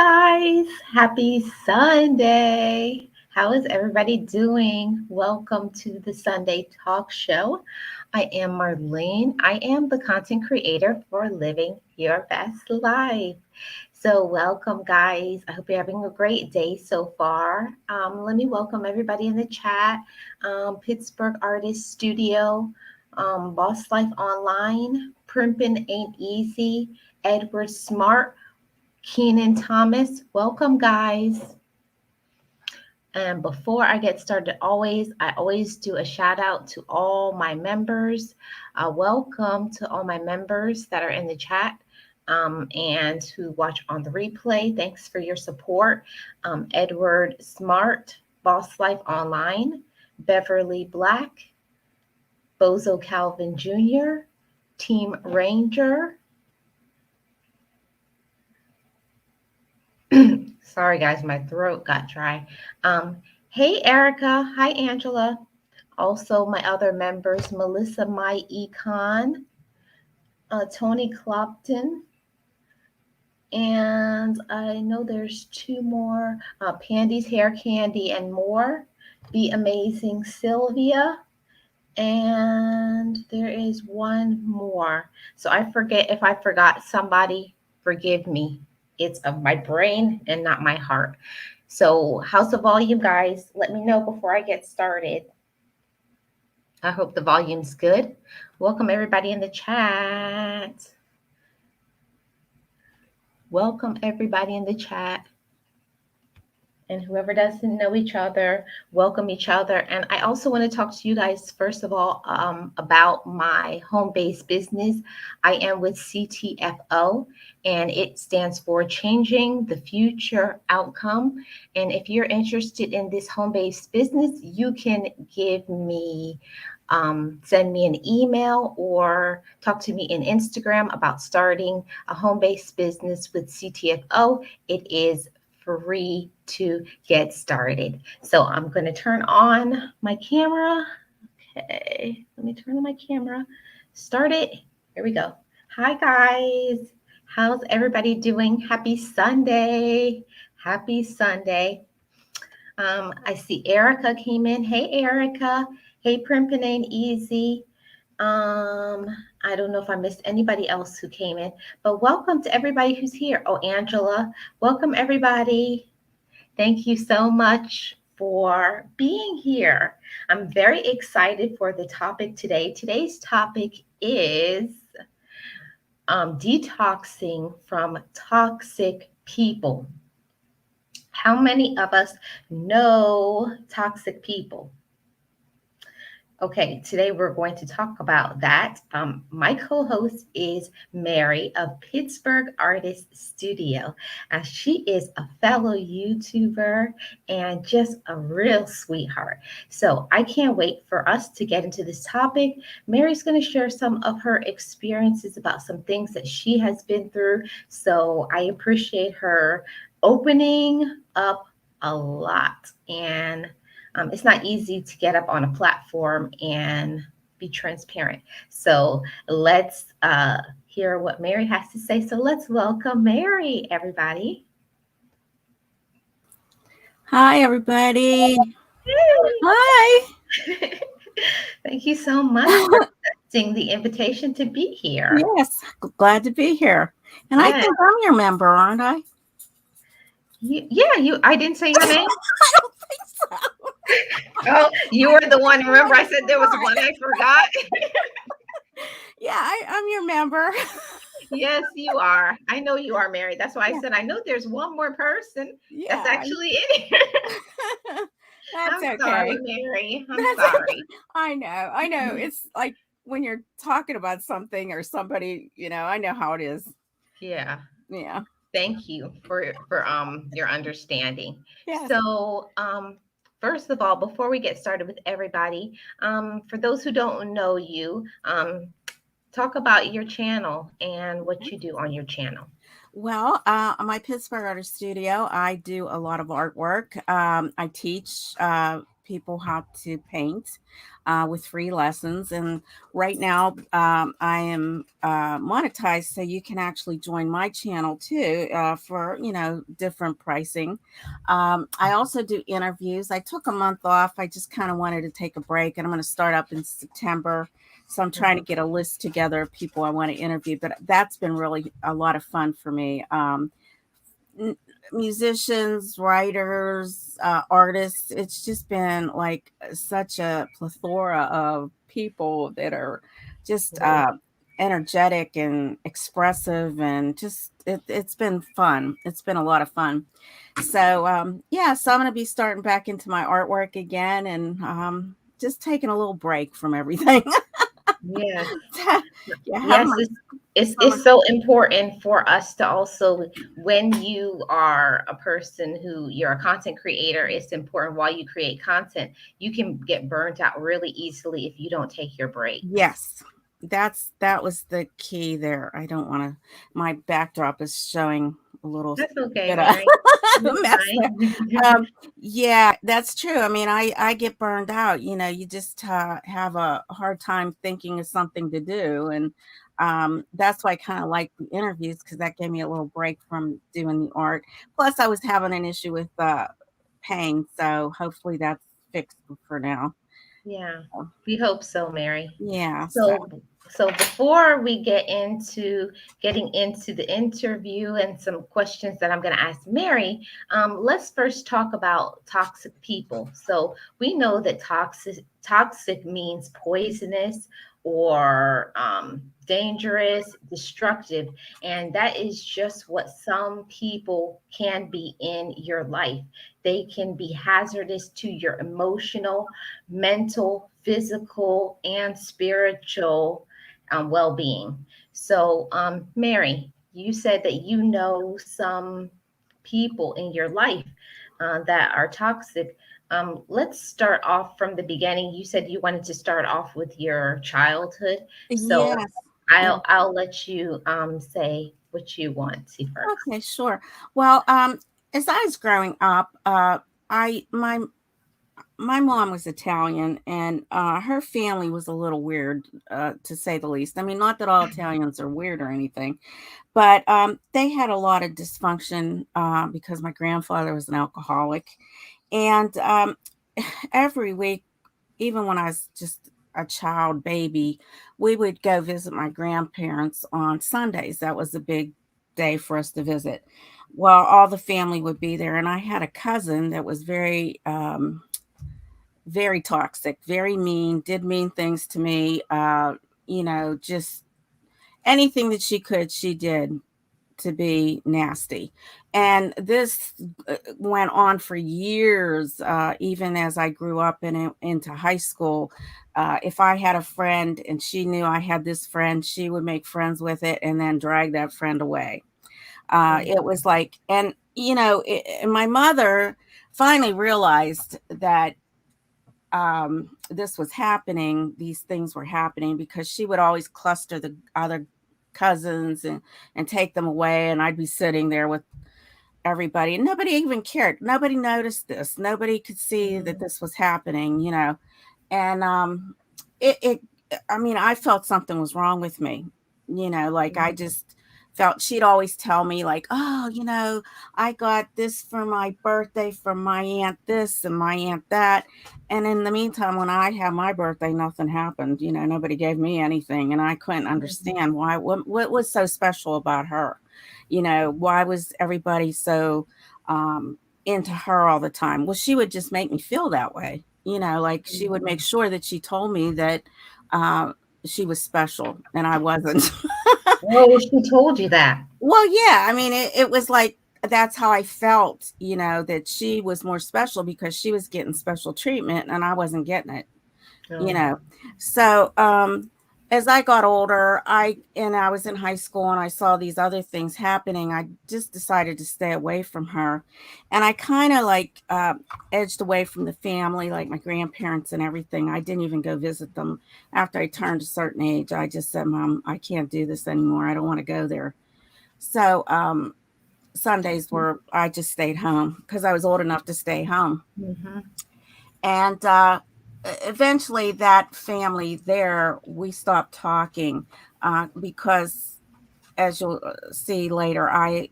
guys. Happy Sunday. How is everybody doing? Welcome to the Sunday Talk Show. I am Marlene. I am the content creator for Living Your Best Life. So, welcome, guys. I hope you're having a great day so far. Let me welcome everybody in the chat. Pittsburgh Artist Studio, Boss Life Online, Primpin' Ain't Easy, Edward Smart, Keenan Thomas. Welcome, guys. And before I get started, I always do a shout out to all my members. Welcome to all my members that are in the chat and who watch on the replay. Thanks for your support. Edward Smart, Boss Life Online, Beverly Black, Bozo Calvin Jr., Team Ranger. Sorry, guys, my throat got dry. Hey, Erica. Hi, Angela. Also, my other members, Melissa My Econ, Tony Clopton, and I know there's two more, Pandy's Hair Candy and More, Be Amazing Sylvia, and there is one more. So if I forgot somebody, forgive me. It's of my brain and not my heart. So how's the volume, guys? Let me know before I get started. I hope the volume's good. Welcome everybody in the chat. Welcome everybody in the chat. And whoever doesn't know each other, welcome each other. And I also want to talk to you guys, first of all, about my home-based business. I am with CTFO, and it stands for Changing the Future Outcome. And if you're interested in this home-based business, you can give me, send me an email or talk to me in Instagram about starting a home-based business with CTFO. It is free to get started. So I'm going to turn on my camera. Okay, let me turn on my camera. Start it. Here we go. Hi, guys. How's everybody doing? Happy Sunday. Happy Sunday. I see Erica came in. Hey, Erica. Hey, Primpin' Ain't Easy. I don't know if I missed anybody else who came in, but welcome to everybody who's here. Oh, Angela, welcome everybody. Thank you so much for being here. I'm very excited for the topic today. Today's topic is detoxing from toxic people. How many of us know toxic people? Okay, today we're going to talk about that. My co-host is Mary of Pittsburgh Artist Studio. She is a fellow YouTuber and just a real sweetheart. So I can't wait for us to get into this topic. Mary's going to share some of her experiences about some things that she has been through. So I appreciate her opening up a lot, and it's not easy to get up on a platform and be transparent. So let's hear what Mary has to say. So let's welcome Mary, everybody. Hi, everybody. Hey. Hi. Thank you so much for accepting the invitation to be here. Yes, glad to be here. And I think I'm your member, aren't I? I didn't say your name. I don't think so. Oh, you were the one. Remember, I said there was one I forgot. Yeah, I'm your member. Yes, you are. I know you are, Mary. That's why I said I know there's one more person that's actually in here. That's I'm okay. sorry, Mary. I'm sorry. I know. It's like when you're talking about something or somebody, I know how it is. Yeah. Yeah. Thank you for your understanding. Yes. So first of all, before we get started with everybody, for those who don't know you, talk about your channel and what you do on your channel. Well, my Pittsburgh Artist Studio, I do a lot of artwork. I teach people how to paint with free lessons. And right now, I am monetized, so you can actually join my channel too for different pricing. I also do interviews. I took a month off. I just kind of wanted to take a break, and I'm going to start up in September. So I'm trying to get a list together of people I want to interview. But that's been really a lot of fun for me. Musicians, writers, artists. It's just been like such a plethora of people that are just energetic and expressive, and just it's been fun. It's been a lot of fun. So yeah, so I'm going to be starting back into my artwork again, and just taking a little break from everything. Yes. Yeah, having Yes, my it's summer. so important for us to also, when you are a person who you're a content creator, it's important while you create content, you can get burnt out really easily if you don't take your breaks. Yes, that was the key there. I don't want to. My backdrop is showing a little That's okay, bit of Mary. You're mess there. fine. Yeah, that's true. I mean, I get burned out. You just have a hard time thinking of something to do, and that's why I kind of like the interviews, because that gave me a little break from doing the art. Plus, I was having an issue with pain, so hopefully that's fixed for now. Yeah, we hope so, Mary. Yeah, so. So before we get into getting into the interview and some questions that I'm going to ask Mary, let's first talk about toxic people. So we know that toxic means poisonous or dangerous, destructive, and that is just what some people can be in your life. They can be hazardous to your emotional, mental, physical, and spiritual well being. So, Mary, you said that you know some people in your life that are toxic. Let's start off from the beginning. You said you wanted to start off with your childhood. So, Yes. Yeah. I'll let you say what you want to first. Okay, sure. Well, as I was growing up, I my mom was Italian, and her family was a little weird, to say the least. I mean, not that all Italians are weird or anything, but they had a lot of dysfunction because my grandfather was an alcoholic, and every week, even when I was just a child baby, we would go visit my grandparents on Sundays. That was a big day for us to visit. Well, all the family would be there, and I had a cousin that was very toxic, very mean, did mean things to me. Just anything that she could, she did to be nasty. And this went on for years, even as I grew up and into high school. If I had a friend and she knew I had this friend, she would make friends with it and then drag that friend away. It was like, and my mother finally realized that this was happening, these things were happening, because she would always cluster the other cousins and take them away, and I'd be sitting there with everybody, and nobody even cared, nobody noticed this, nobody could see that Mhm. this was happening. And it I mean, I felt something was wrong with me, like I just felt, she'd always tell me like, oh, I got this for my birthday from my aunt this and my aunt that. And in the meantime, when I had my birthday, nothing happened. Nobody gave me anything, and I couldn't Mhm. understand why. What was so special about her? Why was everybody so into her all the time? Well, she would just make me feel that way. Like she would make Mhm. sure that she told me that uh, she was special, and I wasn't. Oh, she told you that. Well, yeah, I mean, it was like that's how I felt, that she was more special because she was getting special treatment and I wasn't getting it, you Oh. know. So, as I got older, I was in high school and I saw these other things happening. I just decided to stay away from her, and I kind of like edged away from the family, like my grandparents and everything. I didn't even go visit them after I turned a certain age. I just said, "Mom, I can't do this anymore. I don't want to go there." So Sundays were I just stayed home because I was old enough to stay home. Mhm. And eventually, that family there, we stopped talking because, as you'll see later, I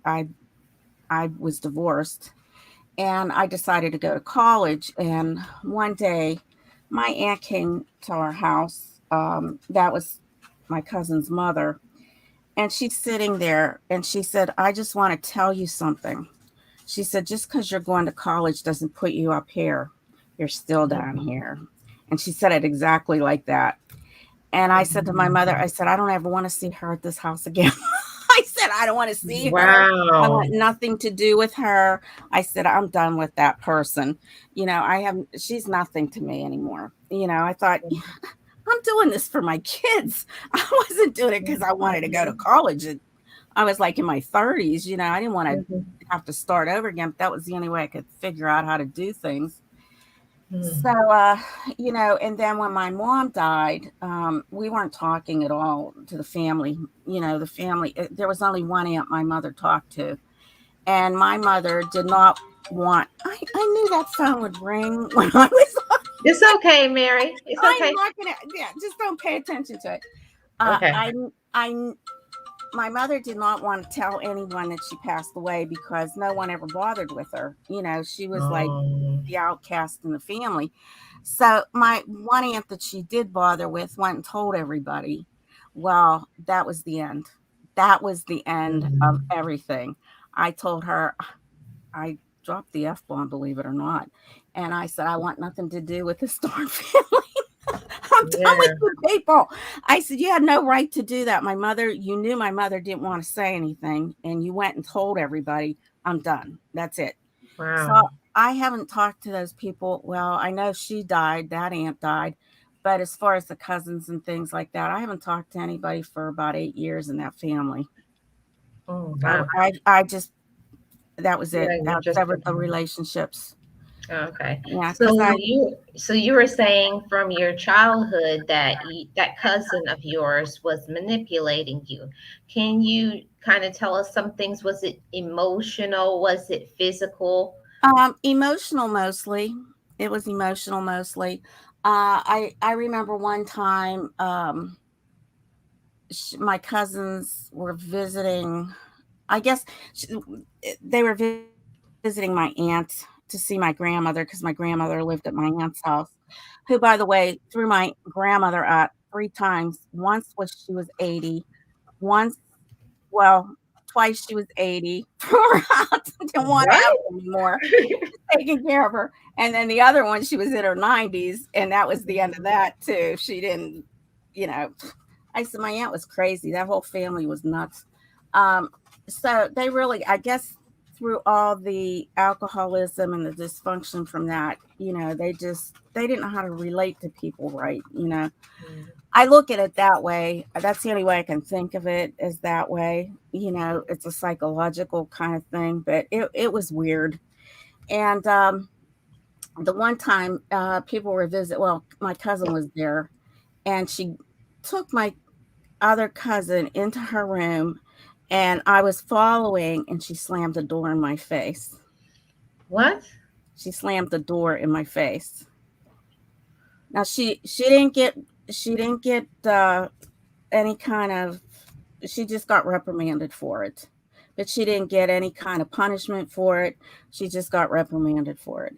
was divorced, and I decided to go to college. And one day, my aunt came to our house. That was my cousin's mother, and she's sitting there, and she said, "I just want to tell you something." She said, "Just because you're going to college doesn't put you up here. You're still down here." And she said it exactly like that. And I said to my mother, I said, "I don't ever want to see her at this house again." I said, "I don't want to see her. I Wow. want nothing to do with her." I said, "I'm done with that person. She's nothing to me anymore." I thought, "Yeah, I'm doing this for my kids. I wasn't doing it because I wanted to go to college." And I was like in my 30s, I didn't want to Mhm. have to start over again. But that was the only way I could figure out how to do things. So, Mhm. and then when my mom died, we weren't talking at all to the family. The family, there was only one aunt my mother talked to. And my mother did not I knew that phone would ring when I was, It's okay, Mary. It's I'm okay. not going to, yeah, just don't pay attention to it. Okay. I my mother did not want to tell anyone that she passed away because no one ever bothered with her. She was like Um, the outcast in the family. So my one aunt that she did bother with went and told everybody. Well, that was the end. That was the end of mhm. everything. I told her, I dropped the F bomb, believe it or not. And I said, "I want nothing to do with this darn family. I'm done with Yeah. you people." I said, "You had no right to do that. You knew my mother didn't want to say anything, and you went and told everybody. I'm done. That's it." So Wow. I haven't talked to those people. Well, I know she died, that aunt died. But as far as the cousins and things like that, I haven't talked to anybody for about 8 years in that family. Oh, So wow. I just, that was it. Yeah, you I just severed the relationships. okay. Yeah, because So I you were saying from your childhood that that cousin of yours was manipulating you. Can you kind of tell us some things? Was it emotional? Was it physical? emotional mostly. It was emotional mostly. I remember one time, my cousins were visiting. I guess sh they were visiting my aunt to see my grandmother because my grandmother lived at my aunt's house, who, by the way, threw my grandmother out 3 times. Once was she was 80, once, well, twice she was 80, threw her out, didn't wanna What? have her anymore, taking care of her, and then the other one, she was in her 90s, and that was the end of that too. She didn't, you know I said, "My aunt was crazy, that whole family was nuts." Um, so they really, I guess, through all the alcoholism and the dysfunction from that, they didn't know how to relate to people right. I look at it that way. That's the only way I can think of it, is that way. It's a psychological kind of thing, but it was weird. And the one time people were well, my cousin was there, and she took my other cousin into her room, and I was following, and she slammed the door in my face. What? She slammed the door in my face. Now she didn't get any kind of, she just got reprimanded for it. But she didn't get any kind of punishment for it. She just got reprimanded for it.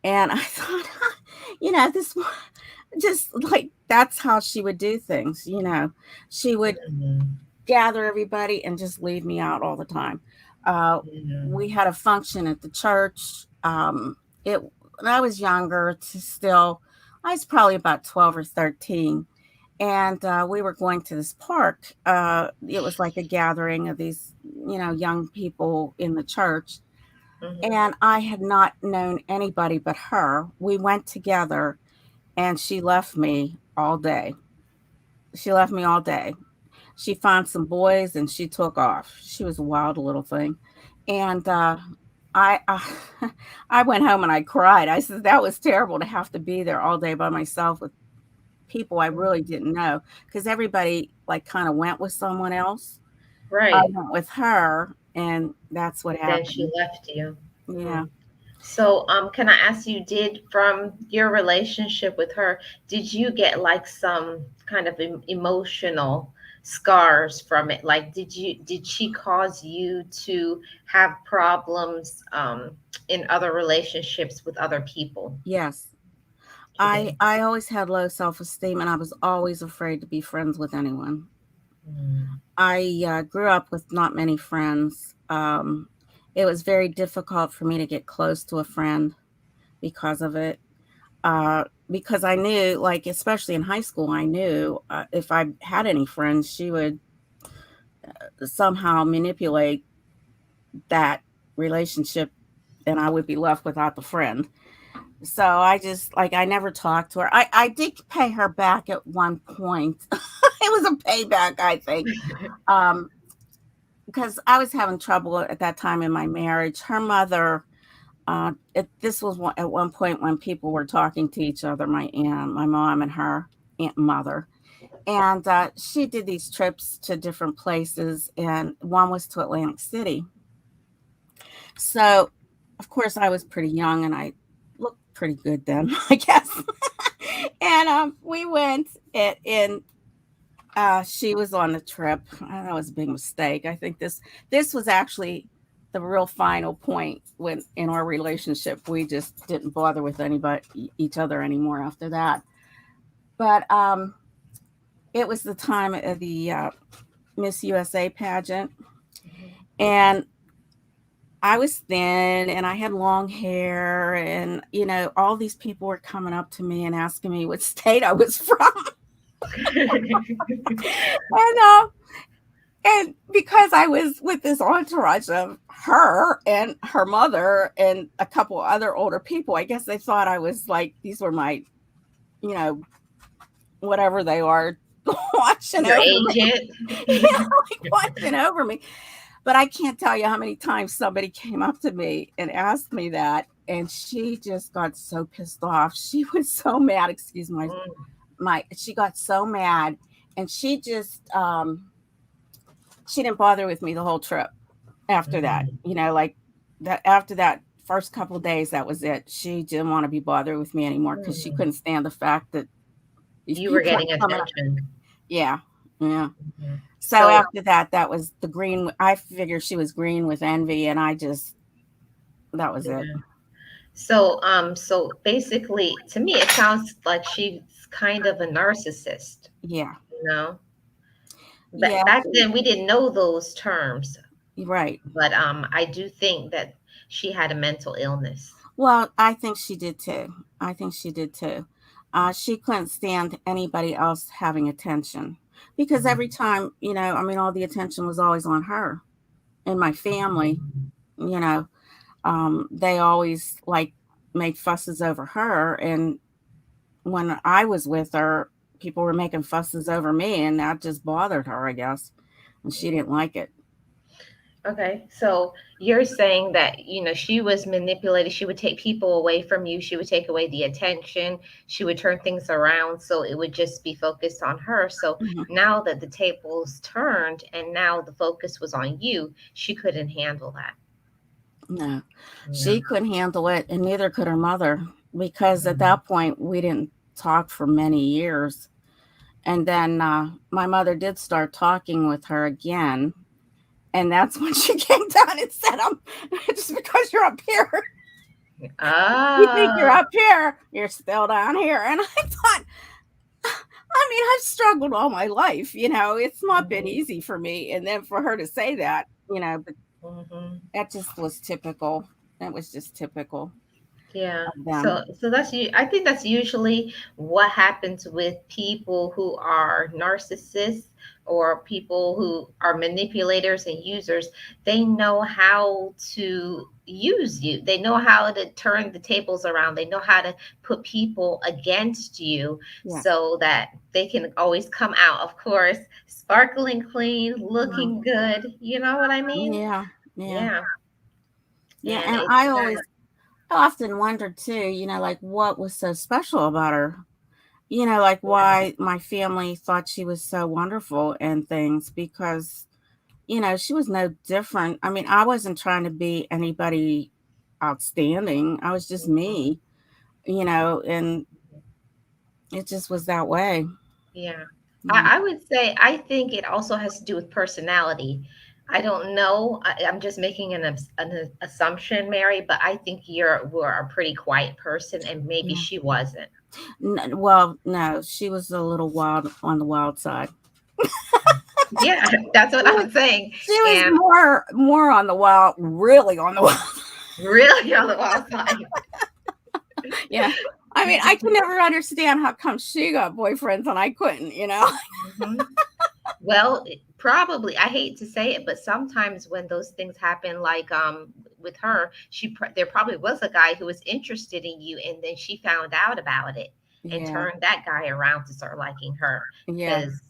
And I thought, this just like, that's how she would do things. She would Mhm. gather everybody and just leave me out all the time. Uh, Yeah. we had a function at the church. It When I was younger, to still, I was probably about 12 or 13, and we were going to this park. It was like a gathering of these, young people in the church, Mhm. and I had not known anybody but her. We went together, and she left me all day. She left me all day. She found some boys and she took off. She was a wild little thing. And I I went home and I cried. I said that was terrible to have to be there all day by myself with people I really didn't know, because everybody like kind of went with someone else. I Right. went with her, and that's what And then she happened. left you. Yeah. Mm. So, can I ask you, did from your relationship with her, did you get like some kind of emotional scars from it? Like, did she cause you to have problems in other relationships with other people? Yes. She I did. I always had low self-esteem, and I was always afraid to be friends with anyone. Mm. I grew up with not many friends. It was very difficult for me to get close to a friend because of it. Because I knew, like, especially in high school, I knew if I had any friends, she would somehow manipulate that relationship, and I would be left without the friend. So I just, like, I never talked to her. I did pay her back at one point. It was a payback, I think. Um, because I was having trouble at that time in my marriage. Her mother, this was at one point when people were talking to each other, my aunt, my mom, and her aunt and mother. And she did these trips to different places, and one was to Atlantic City. So, of course, I was pretty young and I looked pretty good then, I guess. And we went, and she was on the trip. That was a big mistake. I think this was actually the real final point when in our relationship. We just didn't bother with anybody each other anymore after that. But it was the time of the Miss USA pageant, and I was thin and I had long hair, and all these people were coming up to me and asking me what state I was from. And because I was with this entourage of her and her mother and a couple other older people, I guess they thought I was like, these were my, you know, whatever they are, watching Your over me. agent? Yeah, like watching over me. But I can't tell you how many times somebody came up to me and asked me that, and she just got so pissed off. She was so mad. Excuse Mm. my. She got so mad, and she just she didn't bother with me the whole trip. After that, Mm. like that. After that first couple of days, that was it. She didn't want to be bothered with me anymore because she Mm. couldn't stand the fact that these You were people getting were coming up. attention. Yeah, yeah. Mhm. So So, after that, that was the green. I figured she was green with envy, and I just that was it. yeah. So basically, to me, it sounds like she's kind of a narcissist, Yeah, you know? yeah, But back then, we didn't know those terms, right. but I do think that she had a mental illness. Well, I think she did too. I think she did too. She couldn't stand anybody else having attention because every Mhm. time, I mean, all the attention was always on her and my family. You know, they always like made fusses over her, and when I was with her, people were making fusses over me, and that just bothered her, I guess, and she didn't like it. Okay, so you're saying that, she was manipulated. She would take people away from you. She would take away the attention. She would turn things around so it would just be focused on her. So Mhm. now that the tables turned and now the focus was on you, she couldn't handle that. No, Yeah. she couldn't handle it, and neither could her mother, because at Mhm. that point we didn't talk for many years. And then my mother did start talking with her again, and that's when she came down and said, just because you're up here, you think you're Ah, up here, you're still down here." And I thought, I mean, I've struggled all my life, it's not been mhm, easy for me. And then for her to say that, but mhm. that just was typical. That was just typical Yeah. of So them. I think that's usually what happens with people who are narcissists or people who are manipulators and users. They know how to use you. They know how to turn the tables around. They know how to put people against you Yes. so that they can always come out, of course, sparkling clean, Mhm. looking good. You know what I mean? Yeah. Yeah. Yeah. Yeah. And And it's sad. I often wondered too, like what was so special about her? Like Yeah. why my family thought she was so wonderful and things, because, she was no different. I mean, I wasn't trying to be anybody outstanding. I was just me, and it just was that way. Yeah. Yeah. I would say I think it also has to do with personality. I don't know. I'm just making an assumption, Mary, but I think were a pretty quiet person, and maybe Yeah. she wasn't. Well, no, she was a little wild on the wild side. Yeah, that's what She was I'm saying. she was And more on the wild, really on the wild. really on the wild side. Yeah. I mean, I can never understand how come she got boyfriends and I couldn't. hmm Well, probably. I hate to say it, but sometimes when those things happen, like with her, there probably was a guy who was interested in you, and then she found out about it and Yeah. turned that guy around to start liking her. Yeah. Because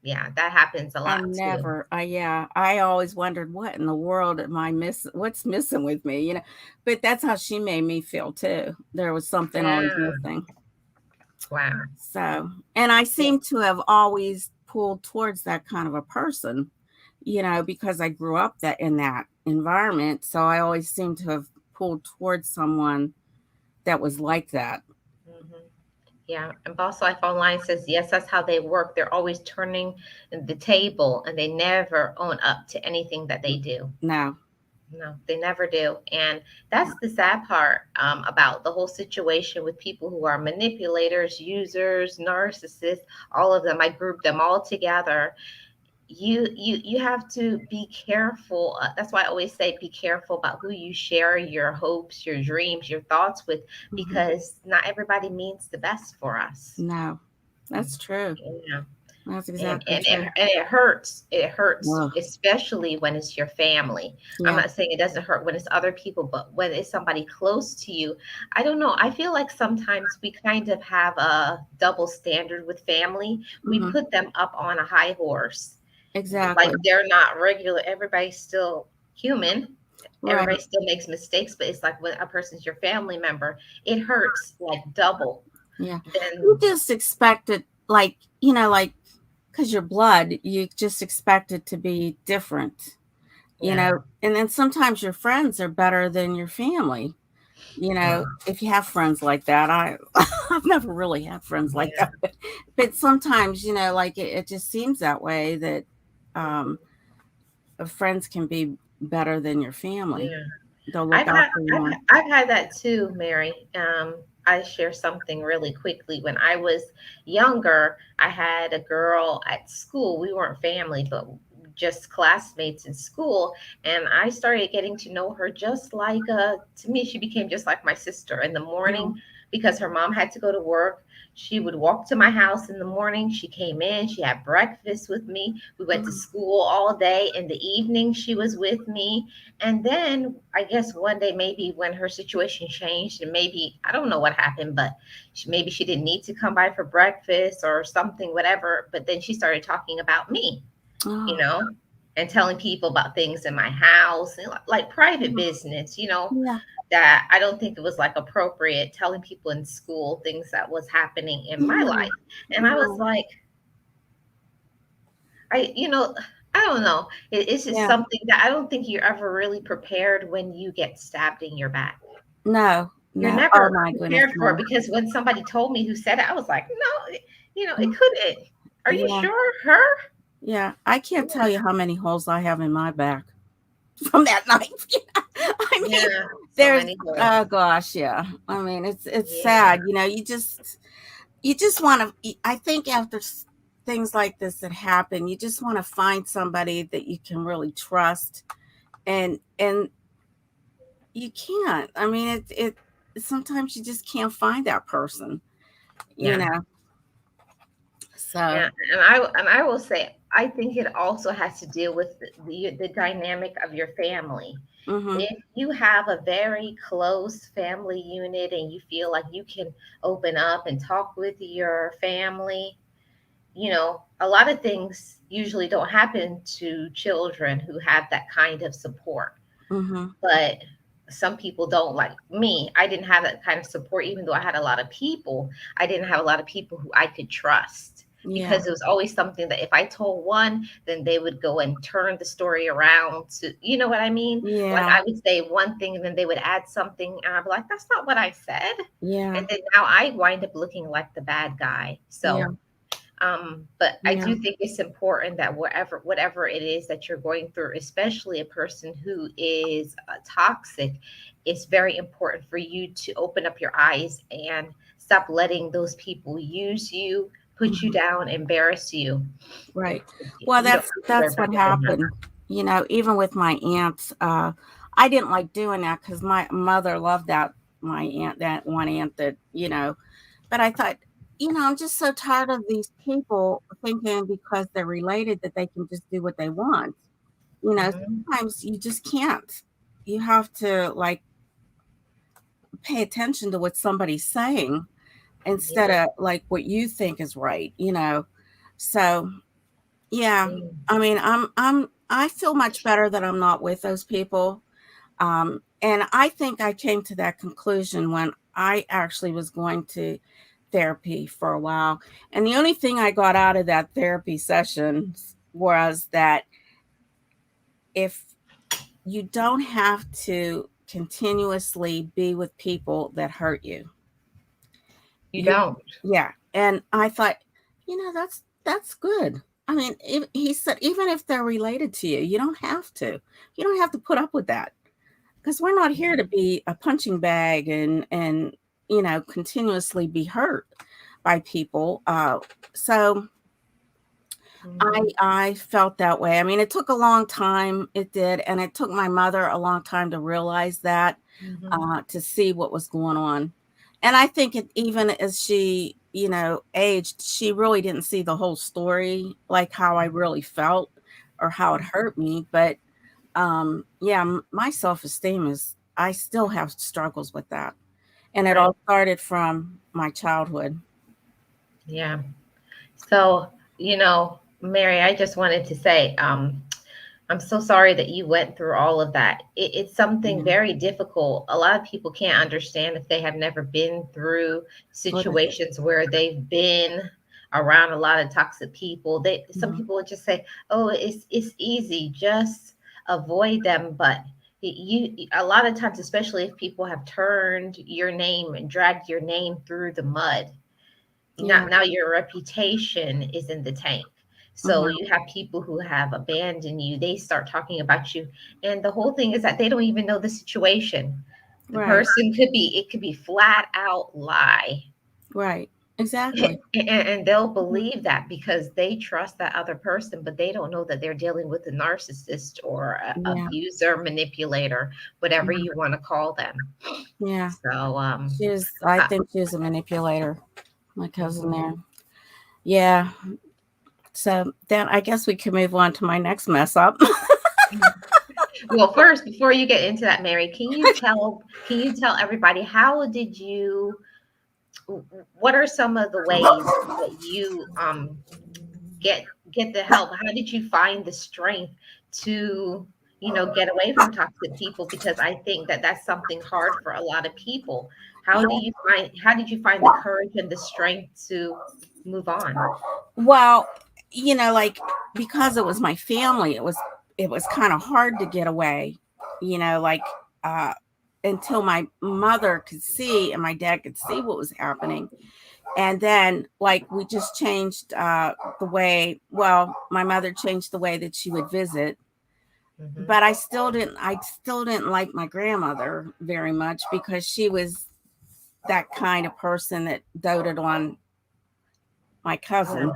yeah, that happens a I lot too. never, yeah, I always wondered what in the world am I missing? What's missing with me? But that's how she made me feel too. There was something always Yeah. missing. Wow. So, and I Yeah. seem to have always pulled towards that kind of a person, because I grew up in that environment. So I always seem to have pulled towards someone that was like that. hmm Yeah. And Boss Life Online says, yes, that's how they work. They're always turning the table and they never own up to anything that they do. No. No, they never do. And that's the sad part about the whole situation with people who are manipulators, users, narcissists, all of them. I group them all together. You have to be careful. That's why I always say be careful about who you share your hopes, your dreams, your thoughts with, Hmm. because not everybody means the best for us. No. That's true. Yeah. That's and exactly and it, true. and it hurts, Ugh. especially when it's your family. I'm Yeah. not saying it doesn't hurt when it's other people, but when it's somebody close to you, I don't know, I feel like sometimes we kind of have a double standard with family. We Hmm. put them up on a high horse, like Exactly. they're not regular. Everybody's still human, Right. everybody still makes mistakes, but it's like when a person's your family member, it hurts like double. Yeah. You Then just expect it, like, because your blood, you just expect it to be different, yeah, and then sometimes your friends are better than your family, if you have friends like that. I've never really had friends like yeah. that, but sometimes, like it just seems that way that um, Mhm. friends can be better than your family. Yeah. They'll look I've out had for you I've, more. had- I've had that too, Mary. I share something really quickly. When I was younger, I had a girl at school. We weren't family, but just classmates in school. And I started getting to know her just like to me, she became just like my sister in the morning Mhm. because her mom had to go to work. She would walk to my house in the morning. She came in, she had breakfast with me. We went to Mhm. school all day. In the evening, she was with me. And then I guess one day, maybe when her situation changed, and maybe I don't know what happened, but maybe she didn't need to come by for breakfast or something, whatever. But then she started talking about me, you Oh, know, and telling people about things in my house and like private mhm. business, Yeah. that I don't think it was like appropriate telling people in school things that was happening in my Yeah. life. And I was Right. like, I, you know, I don't know. It's just Yeah. something that I don't think you're ever really prepared when you get stabbed in your back. No. You're No. Oh never my goodness. prepared for it No. because when somebody told me who said it, I was like, no, it Mm. couldn't. Are you Yeah. sure? Her? Yeah. I can't tell Yeah. you how many holes I have in my back from that night. I mean, Yeah. So there's many holes. oh gosh, yeah. I mean, it's Yeah. sad. You just want to. I think after things like this that happen, you just want to find somebody that you can really trust, and you can't. I mean, it sometimes you just can't find that person. You Yeah. know. So. Yeah. And I will say, I think it also has to deal with the dynamic of your family. Mhm. If you have a very close family unit and you feel like you can open up and talk with your family, a lot of things usually don't happen to children who have that kind of support. Mhm. But some people don't, like me. I didn't have that kind of support, even though I had a lot of people. I didn't have a lot of people who I could trust. Yeah. because it was always something that if I told one, then they would go and turn the story around to, you know what I mean? Like Yeah. I would say one thing and then they would add something, and I'd be like, that's not what I said. Yeah. And then now I wind up looking like the bad guy. Yeah. So but I Yeah. do think it's important that whatever it is that you're going through, especially a person who is toxic, it's very important for you to open up your eyes and stop letting those people use you, put you Mhm. down, embarrass you. Right. It's, Well, you don't that's deserve what that behavior. happened. Even with my aunts, I didn't like doing that because my mother loved that one aunt that, but I thought, I'm just so tired of these people thinking because they're related that they can just do what they want. Mhm. Sometimes you just can't. You have to like pay attention to what somebody's saying instead Yeah. of like what you think is right. So yeah, Yeah. I mean, I feel much better that I'm not with those people. And I think I came to that conclusion when I actually was going to therapy for a while. And the only thing I got out of that therapy sessions was that if you don't have to continuously be with people that hurt you, You you don't. yeah. And I thought, that's good. I mean, he said, even if they're related to you, you don't have to. You don't have to put up with that because we're not here to be a punching bag and continuously be hurt by people. So Mhm. I felt that way. I mean, it took a long time. It did, and it took my mother a long time to realize that, Mhm. to see what was going on. And I think even as she, aged, she really didn't see the whole story, like how I really felt or how it hurt me. But yeah, my self-esteem is, I still have struggles with that. And it Right. all started from my childhood. Yeah. So, Mary, I just wanted to say, I'm so sorry that you went through all of that. It's something Yeah. very difficult. A lot of people can't understand if they have never been through What is it? situations where they've been around a lot of toxic people. Some Mhm. people would just say, "Oh, it's easy, just avoid them." But a lot of times, especially if people have turned your name and dragged your name through the mud, Yeah. now your reputation is in the tank. So Mhm. you have people who have abandoned you, they start talking about you, and the whole thing is that they don't even know the situation. The Right. person could be flat out lie. Right. Exactly. And they'll Mhm. believe that because they trust that other person, but they don't know that they're dealing with a narcissist or a Yeah. abuser, manipulator, whatever Yeah. you want to call them. Yeah. So I I, think she was a manipulator, my cousin mhm. there. Yeah. So then I guess we can move on to my next mess up. Well, first, before you get into that, Mary, can you tell everybody how did you what are some of the ways that you get the help? How did you find the strength to, get away from toxic people? Because I think that that's something hard for a lot of people. How did you find the courage and the strength to move on? Well, like, because it was my family, it was kind of hard to get away, like, uh until my mother could see and my dad could see what was happening. And then, like, we just changed my mother changed the way that she would visit. Hmm. But I still didn't like my grandmother very much because she was that kind of person that doted on my Yeah. cousin.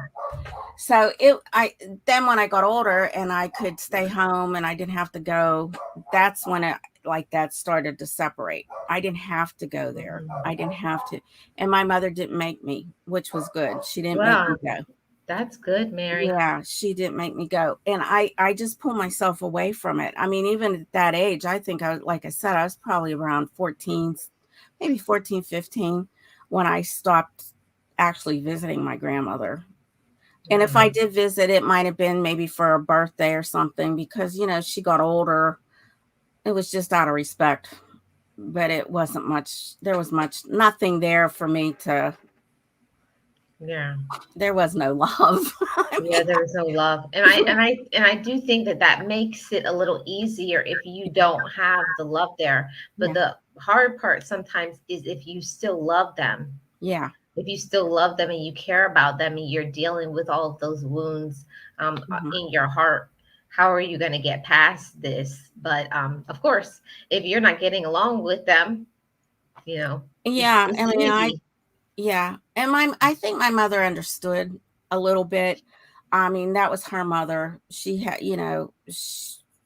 So it I then when I got older and I could stay home and I didn't have to go, that's when it like that started to separate. I didn't have to go there. Mhm. I didn't have to. And my mother didn't make me, which was good. She didn't make me Well, go. that's good, Mary. Yeah, she didn't make me go. And I just pulled myself away from it. I mean, even at that age, I think like I said, I was probably around 14, maybe 14, 15 when I stopped actually visiting my grandmother. And if I Mhm. did visit, it might have been maybe for a birthday or something because, she got older. It was just out of respect, but it wasn't much. There was nothing there for me to Yeah. There was no love. I Yeah, mean, there was no love. And I do think that that makes it a little easier if you don't have the love there. But yeah, the hard part sometimes is if you still love them. yeah, If you still love them and you care about them and you're dealing with all of those wounds mhm. in your heart, how are you going to get past this? But of course, if you're not getting along with them, you know, Yeah. it's I mean, easy. yeah, and I think my mother understood a little bit. I mean, that was her mother. She had,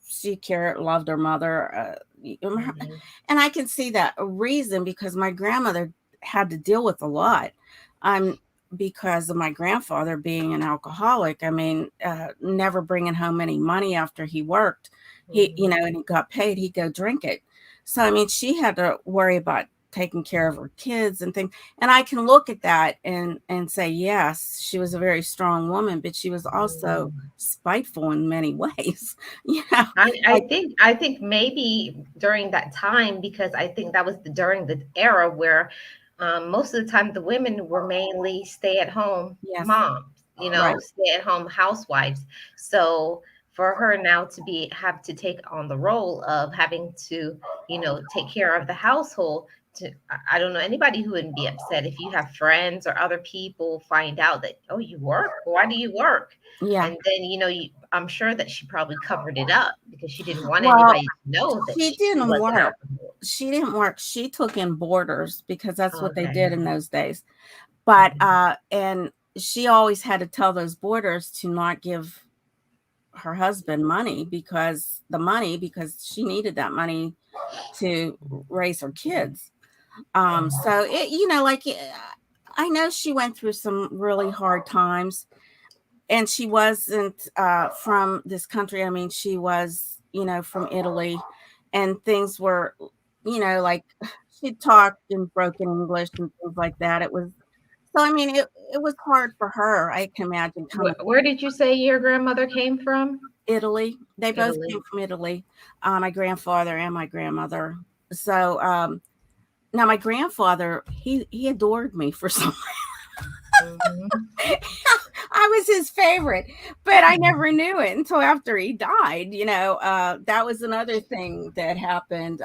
she cared, loved her mother, Mhm. and I can see that a reason because my grandmother had to deal with a lot. Um, because of my grandfather being an alcoholic. I mean, never bringing home any money after he worked. Mhm. And he got paid, he'd go drink it. So I mean, she had to worry about taking care of her kids and things, and I can look at that and say, yes, she was a very strong woman, but she was also Mhm. spiteful in many ways. you know I like, think I think maybe during that time, because I think that was during the era where most of the time the women were mainly stay at home yes, moms, right, stay at home housewives. So for her now to be have to take on the role of having to, take care of the household. I don't know anybody who wouldn't be upset if you have friends or other people find out that, oh, you work. Why do you work? yeah. And then, I'm sure that she probably covered it up because she didn't want Well, anybody to know that she she didn't was an work. alcoholic. She took in boarders because that's what they Okay. did in those days. But Mhm. and she always had to tell those boarders to not give her husband because she needed that money to raise her kids. So I know she went through some really hard times, and she wasn't from this country. I mean, she was, from Italy, and things were, like she talked in broken English and things like that. It was so. I mean, it was hard for her. I can imagine coming Where did you say your grandmother came from? Italy. They both came Italy. from Italy, my grandfather and my grandmother. So now my grandfather, he adored me for some. Mhm. I was his favorite, but I never knew it until after he died. That was another thing that happened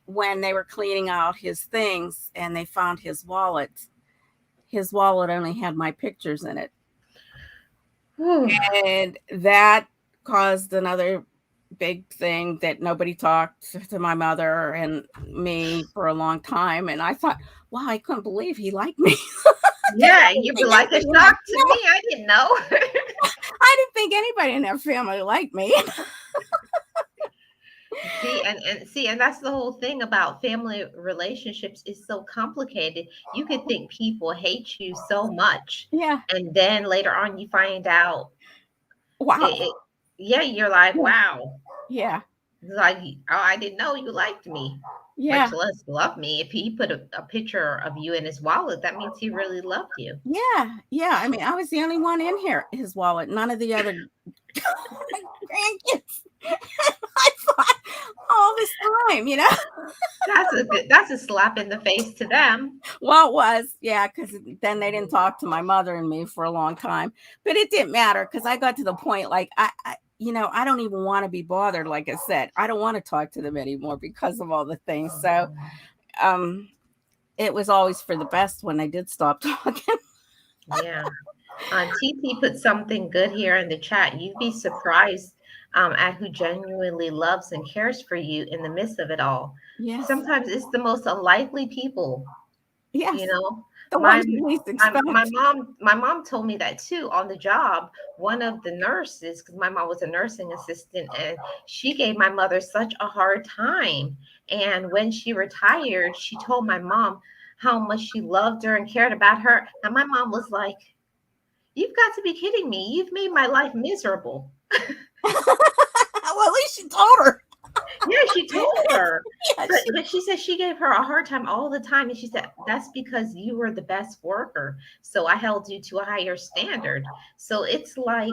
when they were cleaning out his things and they found his wallet. His wallet only had my pictures in it, Whew. and that caused another big thing that nobody talked to my mother and me for a long time. And I thought, wow, I couldn't believe he liked me. Yeah, you'd be like a shock to me. I didn't know. I didn't think anybody in that family liked me. See, and that's the whole thing about family relationships is so complicated. You could think people hate you so much, Yeah. and then later on you find out Wow. it yeah, you're like, Yeah. wow. Yeah. It's like, oh, I didn't know you liked me, Yeah. much less love me. If he put a picture of you in his wallet, that means he really loved you. Yeah. Yeah. I mean, I was the only one in here, his wallet, none of the other grandkids. I thought all this time. That's a slap in the face to them. Well, it was, yeah, because then they didn't talk to my mother and me for a long time. But it didn't matter because I got to the point like I don't even want to be bothered. Like I said, I don't want to talk to them anymore because of all the things. So um, it was always for the best when they did stop talking. Yeah. TT put something good here in the chat. You'd be surprised at who genuinely loves and cares for you in the midst of it all. Yes, Sometimes it's the most unlikely people. You yes, know, the my ones you least my expect. mom told me that too on the job. One of the nurses, because my mom was a nursing assistant, and she gave my mother such a hard time. And when she retired, she told my mom how much she loved her and cared about her. And my mom was like, "You've got to be kidding me! You've made my life miserable." Well, at least she told her. Yeah, she told her. Yeah, But she said she gave her a hard time all the time. And she said, that's because you were the best worker. So I held you to a higher standard. So it's like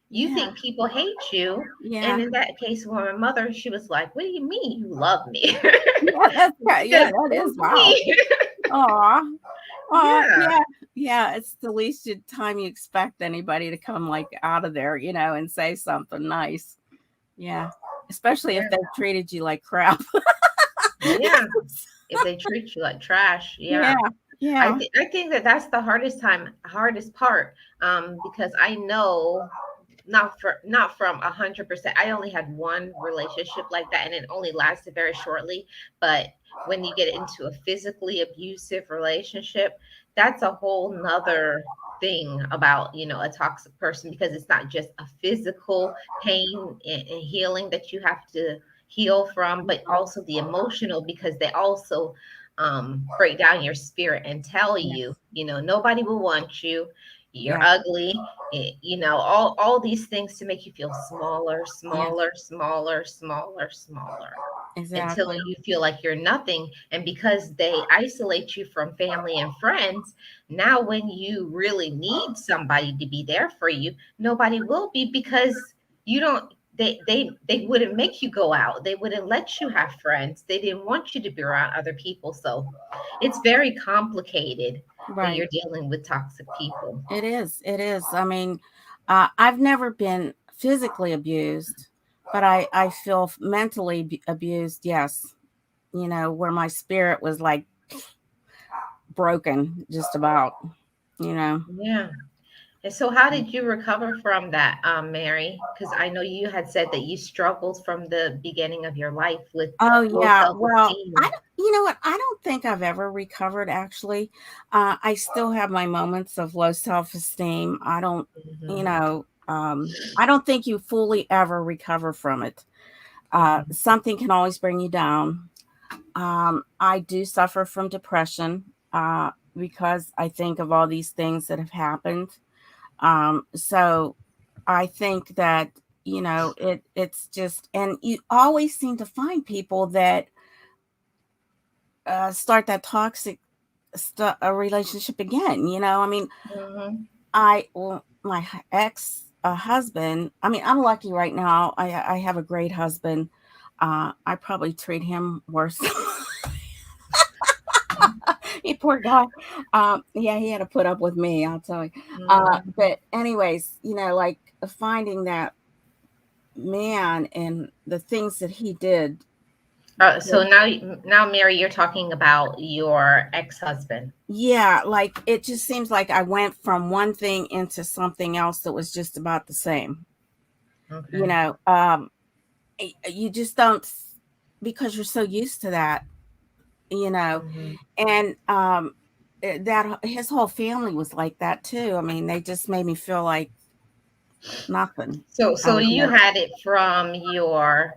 you yeah, think people hate you. And yeah, in that case, with my mother, she was like, what do you mean you love me? yeah. That's right. Yeah, Because that prove is to wow. me. Aw. Yeah. Yeah, Yeah, it's the least time you expect anybody to come like out of there, and say something nice. Yeah. Especially if Yeah, they treated you like crap. yeah. If they treat you like trash, Yeah. yeah. Yeah. I think that that's the hardest part, because I know not from 100%. I only had one relationship like that, and it only lasted very shortly. But when you get into a physically abusive relationship, that's a whole nother thing about a toxic person, because it's not just a physical pain and healing that you have to heal from, but also the emotional, because they also break down your spirit and tell you, Yes. nobody will want you, you're Yeah. ugly, all these things to make you feel smaller, Yes. smaller, smaller, smaller, smaller, until Exactly. you feel like you're nothing. And because they isolate you from family and friends, now when you really need somebody to be there for you, nobody will be, because you don't they wouldn't make you go out, they wouldn't let you have friends, they didn't want you to be around other people. So it's very complicated when Right. you're dealing with toxic people. It is. It is. I mean, I've never been physically abused, but I feel mentally abused. Yes. Where my spirit was like broken just about, you know. Yeah. And so, how did you recover from that, Mary? Because I know you had said that you struggled from the beginning of your life with Oh low yeah. Well, self-esteem. you know what? I don't think I've ever recovered actually. I still have my moments of low self-esteem. Hmm. I don't think you fully ever recover from it. Hmm. Something can always bring you down. I do suffer from depression because I think of all these things that have happened. So I think that it's just, and you always seem to find people that start that toxic a relationship again. I mean, Hmm. my ex husband. I mean, I'm lucky right now. I have a great husband. I probably treat him worse. You poor guy. Yeah, he had to put up with me, I'll tell you. Hmm. But anyways, like finding that man and the things that he did. So now, Mary, you're talking about your ex-husband. Yeah, like it just seems like I went from one thing into something else that was just about the same. You Okay. know, you just don't, because you're so used to that, you know, Hmm. and that his whole family was like that too. I mean, they just made me feel like nothing. I So was you never. had it from your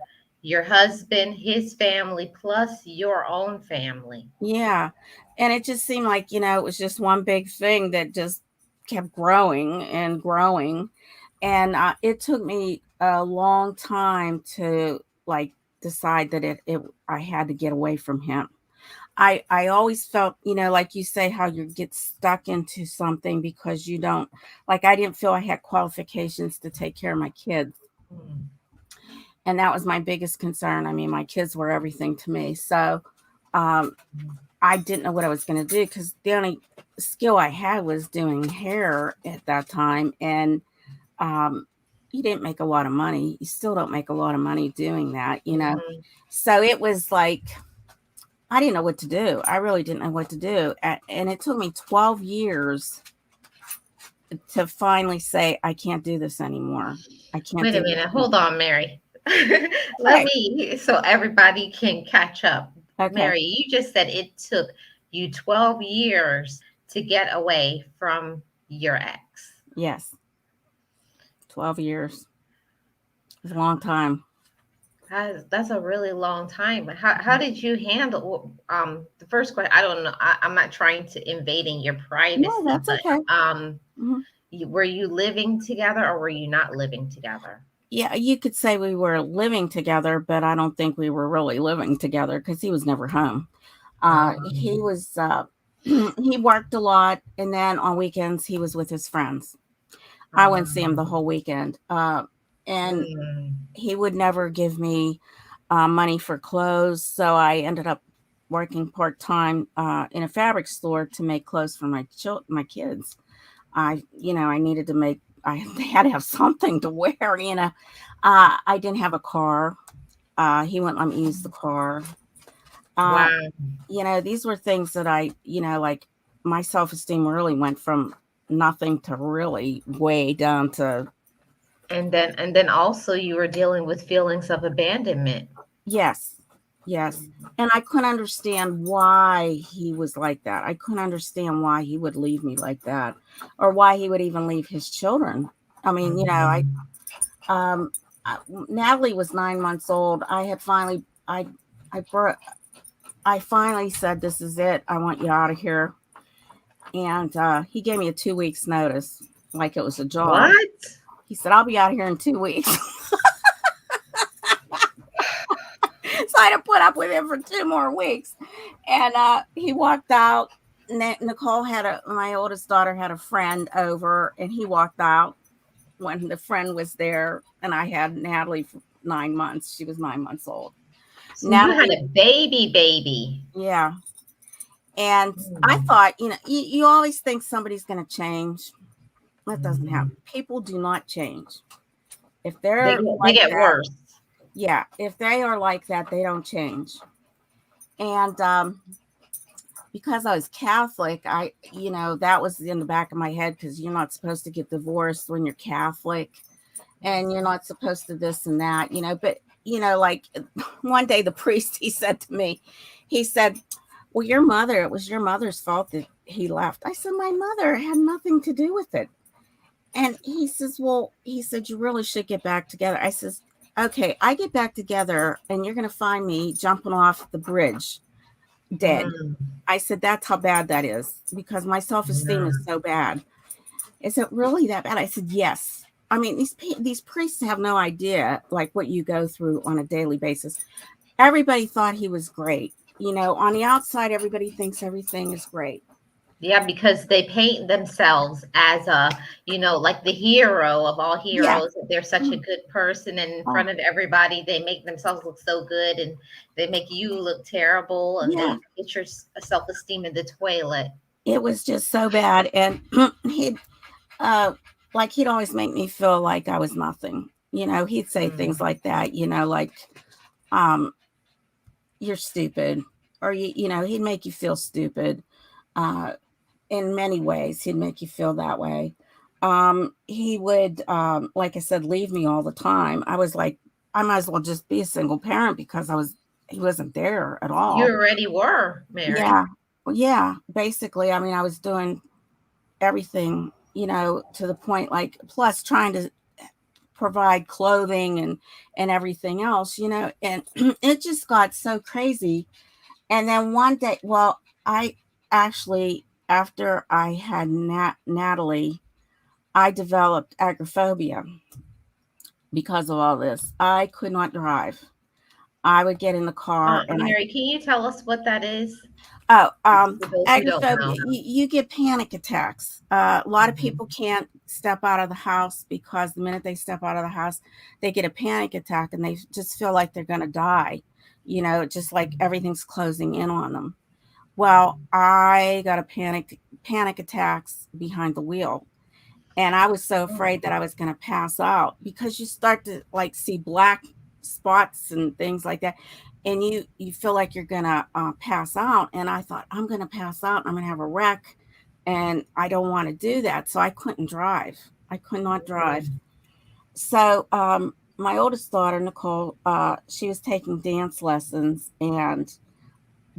husband, his family, plus your own family. Yeah. And it just seemed like, it was just one big thing that just kept growing and growing. And it took me a long time to like decide that I had to get away from him. I always felt, like you say, how you get stuck into something because you don't, like, I didn't feel I had qualifications to take care of my kids. Mm. And that was my biggest concern. I mean, my kids were everything to me. So, um, I didn't know what I was going to do because the only skill I had was doing hair at that time. And um, you didn't make a lot of money. You still don't make a lot of money doing that. Mhm. So it was like, I didn't know what to do. I really didn't know what to do. And it took me 12 years to finally say, I can't do this anymore. I can't Wait a do this minute. Hold anymore. on, Mary. Let Okay. me, so everybody can catch up. Okay. Mary, you just said it took you 12 years to get away from your ex. Yes. 12 years. It's a long time. That's a really long time. How did you handle the first question? I don't know. I'm not trying to invading your No, privacy, that's but okay. um Mhm. were you living together or were you not living together? Yeah, you could say we were living together, but I don't think we were really living together because he was never home. He Um, was, he worked a lot, and then on weekends, he was with his friends. I wouldn't see him the um, whole weekend. And mm, he would never give me money for clothes. So I ended up working part-time in a fabric store to make clothes for my kids. I needed to make, I had to have something to wear, I didn't have a car. He wouldn't let me use the car. Uh, Wow. these were things that like my self-esteem really went from nothing to really way down to, And then also you were dealing with feelings of abandonment. yes, yes. And I couldn't understand why he was like that. I couldn't understand why he would leave me like that, or why he would even leave his children. I mean, um, Natalie was 9 months old. I brought, I finally said, "This is it. I want you out of here." And he gave me a 2 weeks notice, like it was a job. What? He said, "I'll be out of here in 2 weeks." So I had to put up with him for 2 more weeks. And he walked out. Nicole my oldest daughter had a friend over, and he walked out when the friend was there. And I had Natalie for 9 months. She was 9 months old. So you had Natalie, a baby. yeah. And I Mm. thought, you always think somebody's going to change. That doesn't Mhm. happen. People do not change. If They they're get they like get that, worse. yeah, if they are like that, they don't change. And because I was Catholic, that was in the back of my head, because you're not supposed to get divorced when you're Catholic, and you're not supposed to this and that, but, like one day the priest, he said to me, he said, "Well, it was your mother's fault that he left." I said, "My mother had nothing to do with it." And he says, "Well," he said, "you really should get back together." I says, "Okay, I get back together and you're going to find me jumping off the bridge dead." Mm. I said, "That's how bad that is, because my self-esteem Yeah. is so bad." "Is it really that bad?" I said, "Yes." I mean, these priests have no idea, like, what you go through on a daily basis. Everybody thought he was great. On the outside, everybody thinks everything is great. Yeah, because they paint themselves as like the hero of all Yeah. heroes. That they're such a good person, and in Oh, front of everybody, they make themselves look so good, and they make you look terrible, and yeah. they get your self-esteem in the toilet. It was just so bad. And he'd, uh, he'd always make me feel like I was nothing. He'd say things Mm. like that, like, um, "You're stupid," or, he'd make you feel stupid. Uh, in many ways, he'd make you feel that way. He would, like I said, leave me all the time. I was like, I might as well just be a single parent, because he wasn't there at You all. already were married. Yeah. Well, yeah. Basically, I mean, I was doing everything, to the point, like, plus trying to provide clothing and everything else, and it just got so crazy. And then one day, well, I actually, after I had Natalie, I developed agoraphobia because of all this. I could not drive. I would get in the car and Mary, can you tell us what that is oh, for those who don't agoraphobia, know? you get panic attacks. A lot of Mhm. people can't step out of the house, because the minute they step out of the house, they get a panic attack and they just feel like they're going to die. Just like everything's closing in on them. Well, I got a panic attacks behind the wheel. And I was so Oh. afraid that I was going to pass out, because you start to, like, see black spots and things like that. And you feel like you're going to pass out. And I thought, I'm going to pass out. I'm going to have a wreck. And I don't want to do that. So I couldn't drive. I could not drive. Mm. So my oldest daughter, Nicole, she was taking dance lessons. And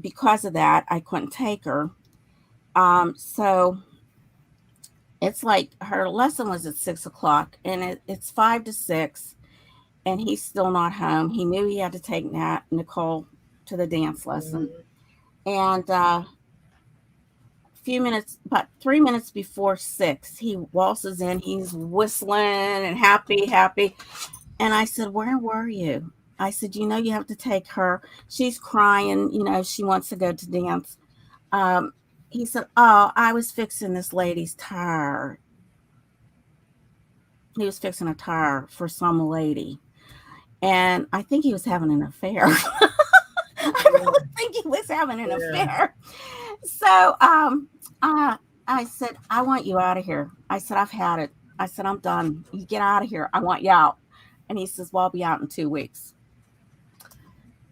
because of that, I couldn't take her. So it's like her lesson was at 6 o'clock, and it's 5 to 6, and he's still not home. He knew he had to take Nicole to the dance lesson. Mm. And about 3 minutes before 6, he waltzes in. He's whistling and happy, happy. And I said, "Where were you?" I said, "You have to take her. She's crying. She wants to go to dance." Um, he said, "Oh, I was fixing this lady's tire." He was fixing a tire for some lady. And I think he was having an affair. I really think he was having an Yeah. affair. So uh, I said, I want you out of here. I said, I've had it. I said, I'm done. You get out of here. I want you out. And he says, well, I'll be out in 2 weeks.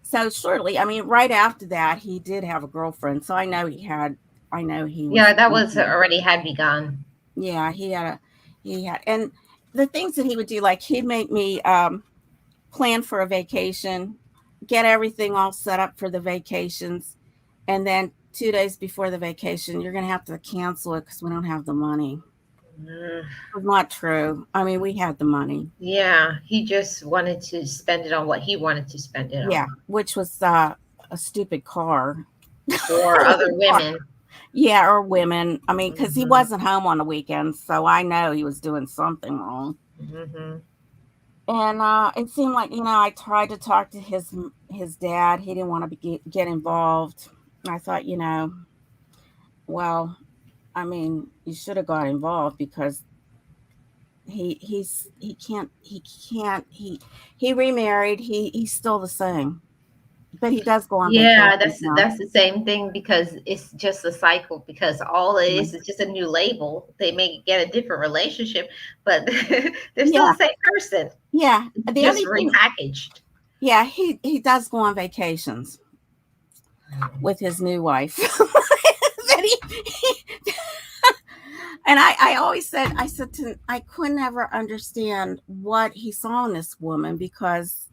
So shortly, I mean, right after that, he did have a girlfriend. So I know he Yeah, was, that was already had begun. yeah, he had, and the things that he would do, like he'd make me plan for a vacation, get everything all set up for the vacations, and then 2 days before the vacation, you're going to have to cancel it because we don't have the money. Mm. It was not true. I mean, we had the money. Yeah, he just wanted to spend it on what he wanted to spend it Yeah, on. which was a stupid car. Or other women. Yeah, or women. I mean, because he Hmm. wasn't home on the weekends, so I know he was doing something wrong. Hmm. And it seemed like, I tried to talk to his dad. He didn't want to get involved. I thought, well, I mean, you should have got involved because he remarried. He's still the same, but he does go on Yeah, vacations now. that's the same thing because it's just a cycle. Because all it Yeah, is just a new label. They may get a different relationship, but they're still yeah, the same person, yeah. The just only thing, repackaged. yeah, he does go on vacations with his new wife. That and I always said, I could never understand what he saw in this woman because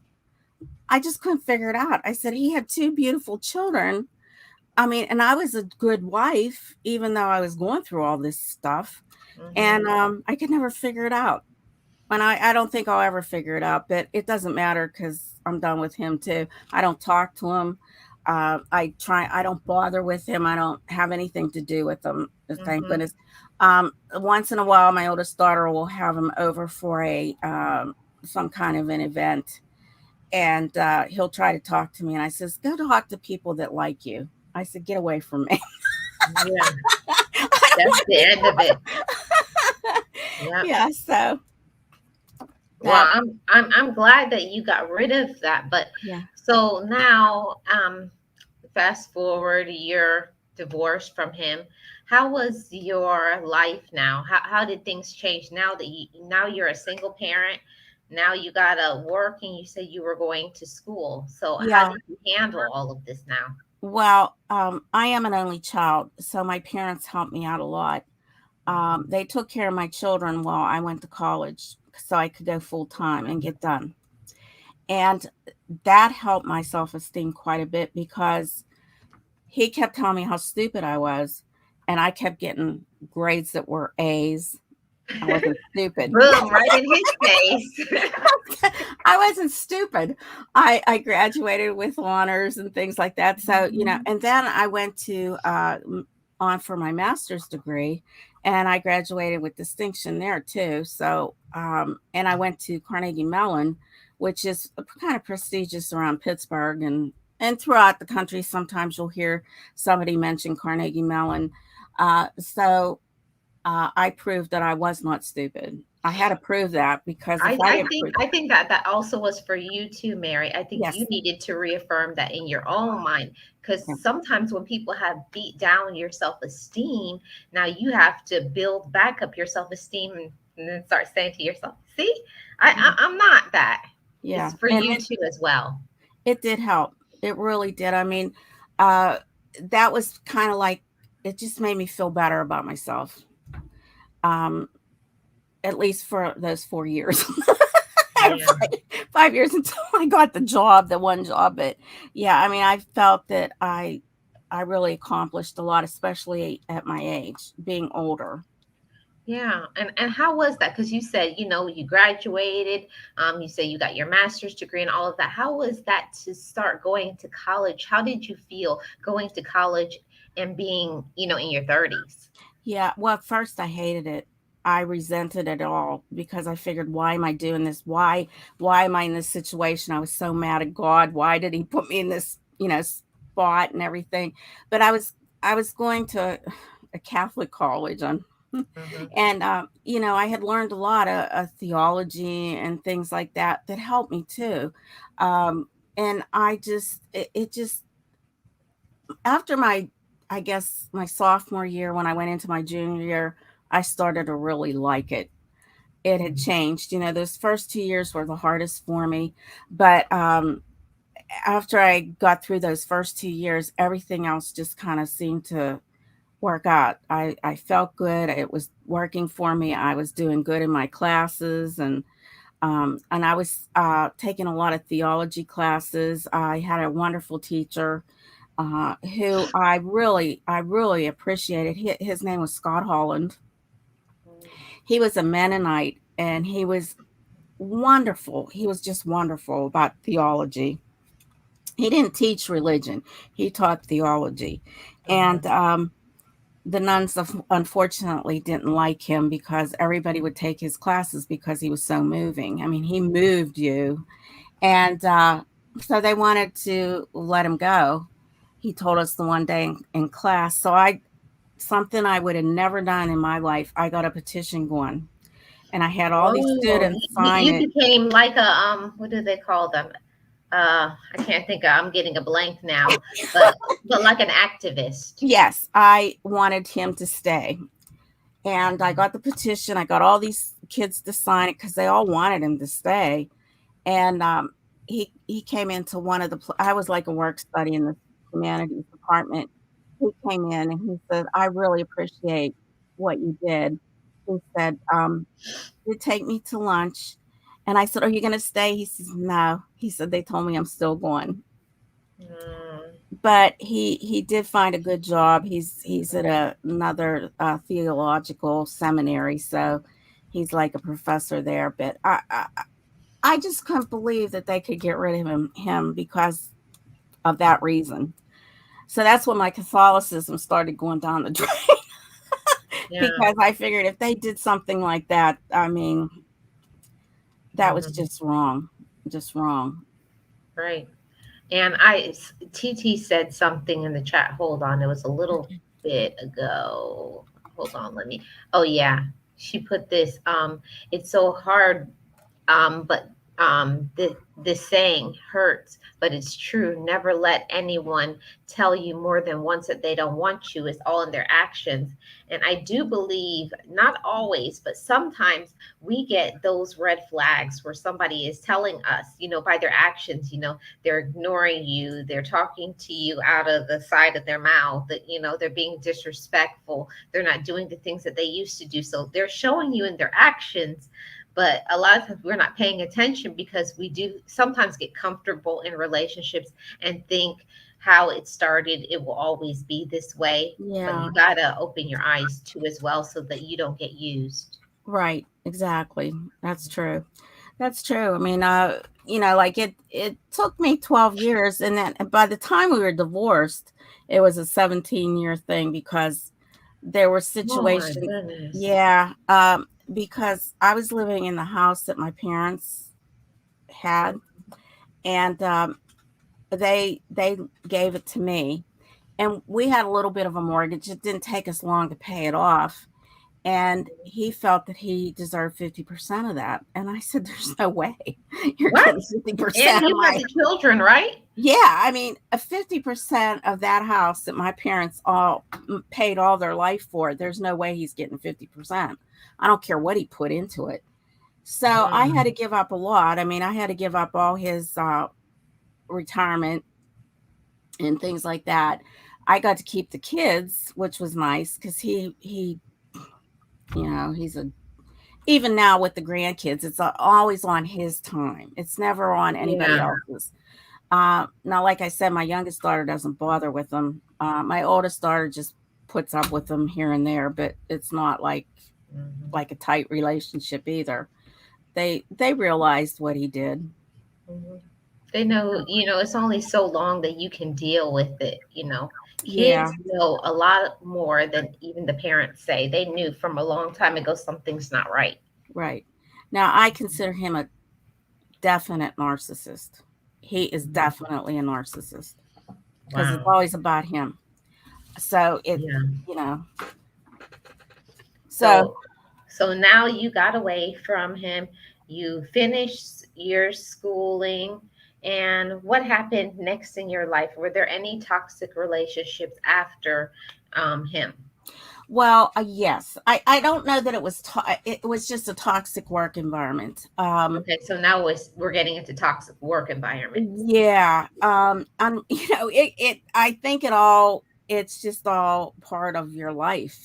I just couldn't figure it out. I said he had two beautiful children. I mean, and I was a good wife, even though I was going through all this stuff, and Hmm. I could never figure it out. And I don't think I'll ever figure it out, but it doesn't matter because I'm done with him too. I don't talk to him. I don't bother with him. I don't have anything to do with him. Thank Hmm. goodness. Once in a while, my oldest daughter will have him over for some kind of an event, and he'll try to talk to me. And I says, "Go talk to people that like you." I said, "Get away from me." Yeah, I don't that's want the end of it. to Yeah. Yeah, so Well, that I'm glad that you got rid of that. But yeah. so now, fast forward, you're divorced from him. How was your life now? How did things change now that now you're a single parent? Now you gotta work, and you said you were going to school. So how Yeah. did you handle all of this now? Well, I am an only child, so my parents helped me out a lot. They took care of my children while I went to college so I could go full time and get done. And that helped my self esteem quite a bit because he kept telling me how stupid I was, and I kept getting grades that were A's. I wasn't stupid. Boom, right in his face. I wasn't stupid. I graduated with honors and things like that. So, and then I went to on for my master's degree, and I graduated with distinction there too. So, and I went to Carnegie Mellon, which is kind of prestigious around Pittsburgh and throughout the country. Sometimes you'll hear somebody mention Carnegie Mellon. I proved that I was not stupid. I had to prove that because if I didn't prove, I think that that also was for you too, Mary. I think you yes, needed to reaffirm that in your own mind, because yeah, sometimes when people have beat down your self-esteem, now you have to build back up your self-esteem, and then start saying to yourself, "See, I'm not that." yeah, It's for and you too as well. it did help. It really did. I mean, uh, that was kind of like it just made me feel better about myself. Um, at least for those 4 years. Yeah. 5 years until I got the one job. But yeah, I mean, I felt that I really accomplished a lot, especially at my age, being older. Yeah, and how was that? Because you said, you graduated, you say you got your master's degree and all of that. How was that to start going to college? How did you feel going to college and being, in your 30s? Yeah, well, at first I hated it. I resented it all because I figured, why am I doing this? Why am I in this situation? I was so mad at God. Why did he put me in this, spot and everything? But I was going to a Catholic college on Hmm. and I had learned a lot of theology and things like that helped me too. And it just after I guess my sophomore year, when I went into my junior year, I started to really like it. It had changed. You know, those first 2 years were the hardest for me, but after I got through those first 2 years, everything else just kind of seemed to work out. I felt good. It was working for me. I was doing good in my classes, and I was taking a lot of theology classes. I had a wonderful teacher who I really appreciated. His name was Scott Holland. He was a Mennonite, and he was wonderful. He was just wonderful about theology. He didn't teach religion; he taught theology, and the nuns unfortunately didn't like him because everybody would take his classes because he was so moving. I mean, he moved you, and so they wanted to let him go. He told us the one day in class. So I something I would have never done in my life. I got a petition going, and I had all these Oh, students sign you it. became like a what do they call them? I can't think of, I'm getting a blank now, but like an activist. Yes, I wanted him to stay, and I got the petition. I got all these kids to sign it because they all wanted him to stay. And he came into one of the. I was like a work study in the humanities department. He came in and he said, "I really appreciate what you did." He said, "You take me to lunch," and I said, "Are you going to stay?" He says, "No." He said, "They told me I'm still going." Mm, But he did find a good job. He's at another theological seminary, so he's like a professor there. But I just couldn't believe that they could get rid of him because of that reason. So that's when my Catholicism started going down the drain yeah. because I figured if they did something like that, I mean, that was Mhm. just wrong, just wrong. Right. And TT said something in the chat. Hold on. It was a little bit ago. Hold on. Oh yeah. She put this, it's so hard. But this saying hurts, but it's true. Never let anyone tell you more than once that they don't want you. It's all in their actions. And I do believe, not always, but sometimes we get those red flags where somebody is telling us, by their actions, they're ignoring you, they're talking to you out of the side of their mouth, that, they're being disrespectful, they're not doing the things that they used to do. So they're showing you in their actions, but a lot of times we're not paying attention because we do sometimes get comfortable in relationships and think how it started, it will always be this way. But Yeah, you got to open your eyes too as well so that you don't get used. right, exactly. That's true. That's true. I mean, like it took me 12 years, and then by the time we were divorced, it was a 17-year thing because there were Oh my situations. goodness. Yeah, because I was living in the house that my parents had, and they gave it to me, and we had a little bit of a mortgage. It didn't take us long to pay it off, and he felt that he deserved 50% of that. And I said, "There's no way you're What? getting And 50% of you had my." the children, right? Yeah, I mean, a 50% of that house that my parents all paid all their life for, there's no way he's getting 50%. I don't care what he put into it. So I had to Mm, give up a lot. I mean, I had to give up all his retirement and things like that. I got to keep the kids, which was nice because he's a even now with the grandkids, it's always on his time. It's never on anybody yeah. else's. Now, like I said, my youngest daughter doesn't bother with them. My oldest daughter just puts up with them here and there, but it's not Mhm, like a tight relationship either. They realized what he did. mhm. They know, it's only so long that you can deal with it. Yeah, Kids know a lot more than even the parents say. They knew from a long time ago something's not right. right. Now I consider him a definite narcissist. He is definitely a narcissist because it's Wow. always about him. So Yeah. you know, so So so now you got away from him. You finished your schooling. And what happened next in your life? Were there any toxic relationships after him? Well, yes. I don't know that it was just a toxic work environment. Okay, so now we're getting into toxic work environments. Yeah. I think it's just all part of your life,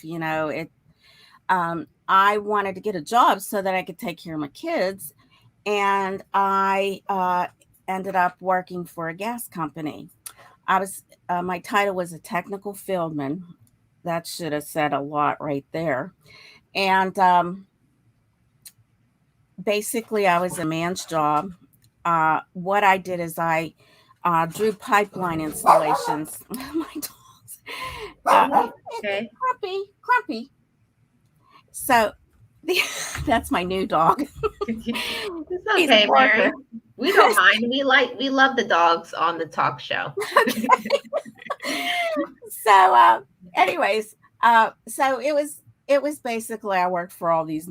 I wanted to get a job so that I could take care of my kids, and I ended up working for a gas company. My title was a technical fieldman. That should have said a lot right there. And basically, I was a man's job. What I did is I drew pipeline installations. My dogs, Okay. Grumpy. So the, that's my new dog. It's He's a okay, barker. Mary. We don't mind. We love the dogs on the talk show. So, anyways, so it was basically I worked for all these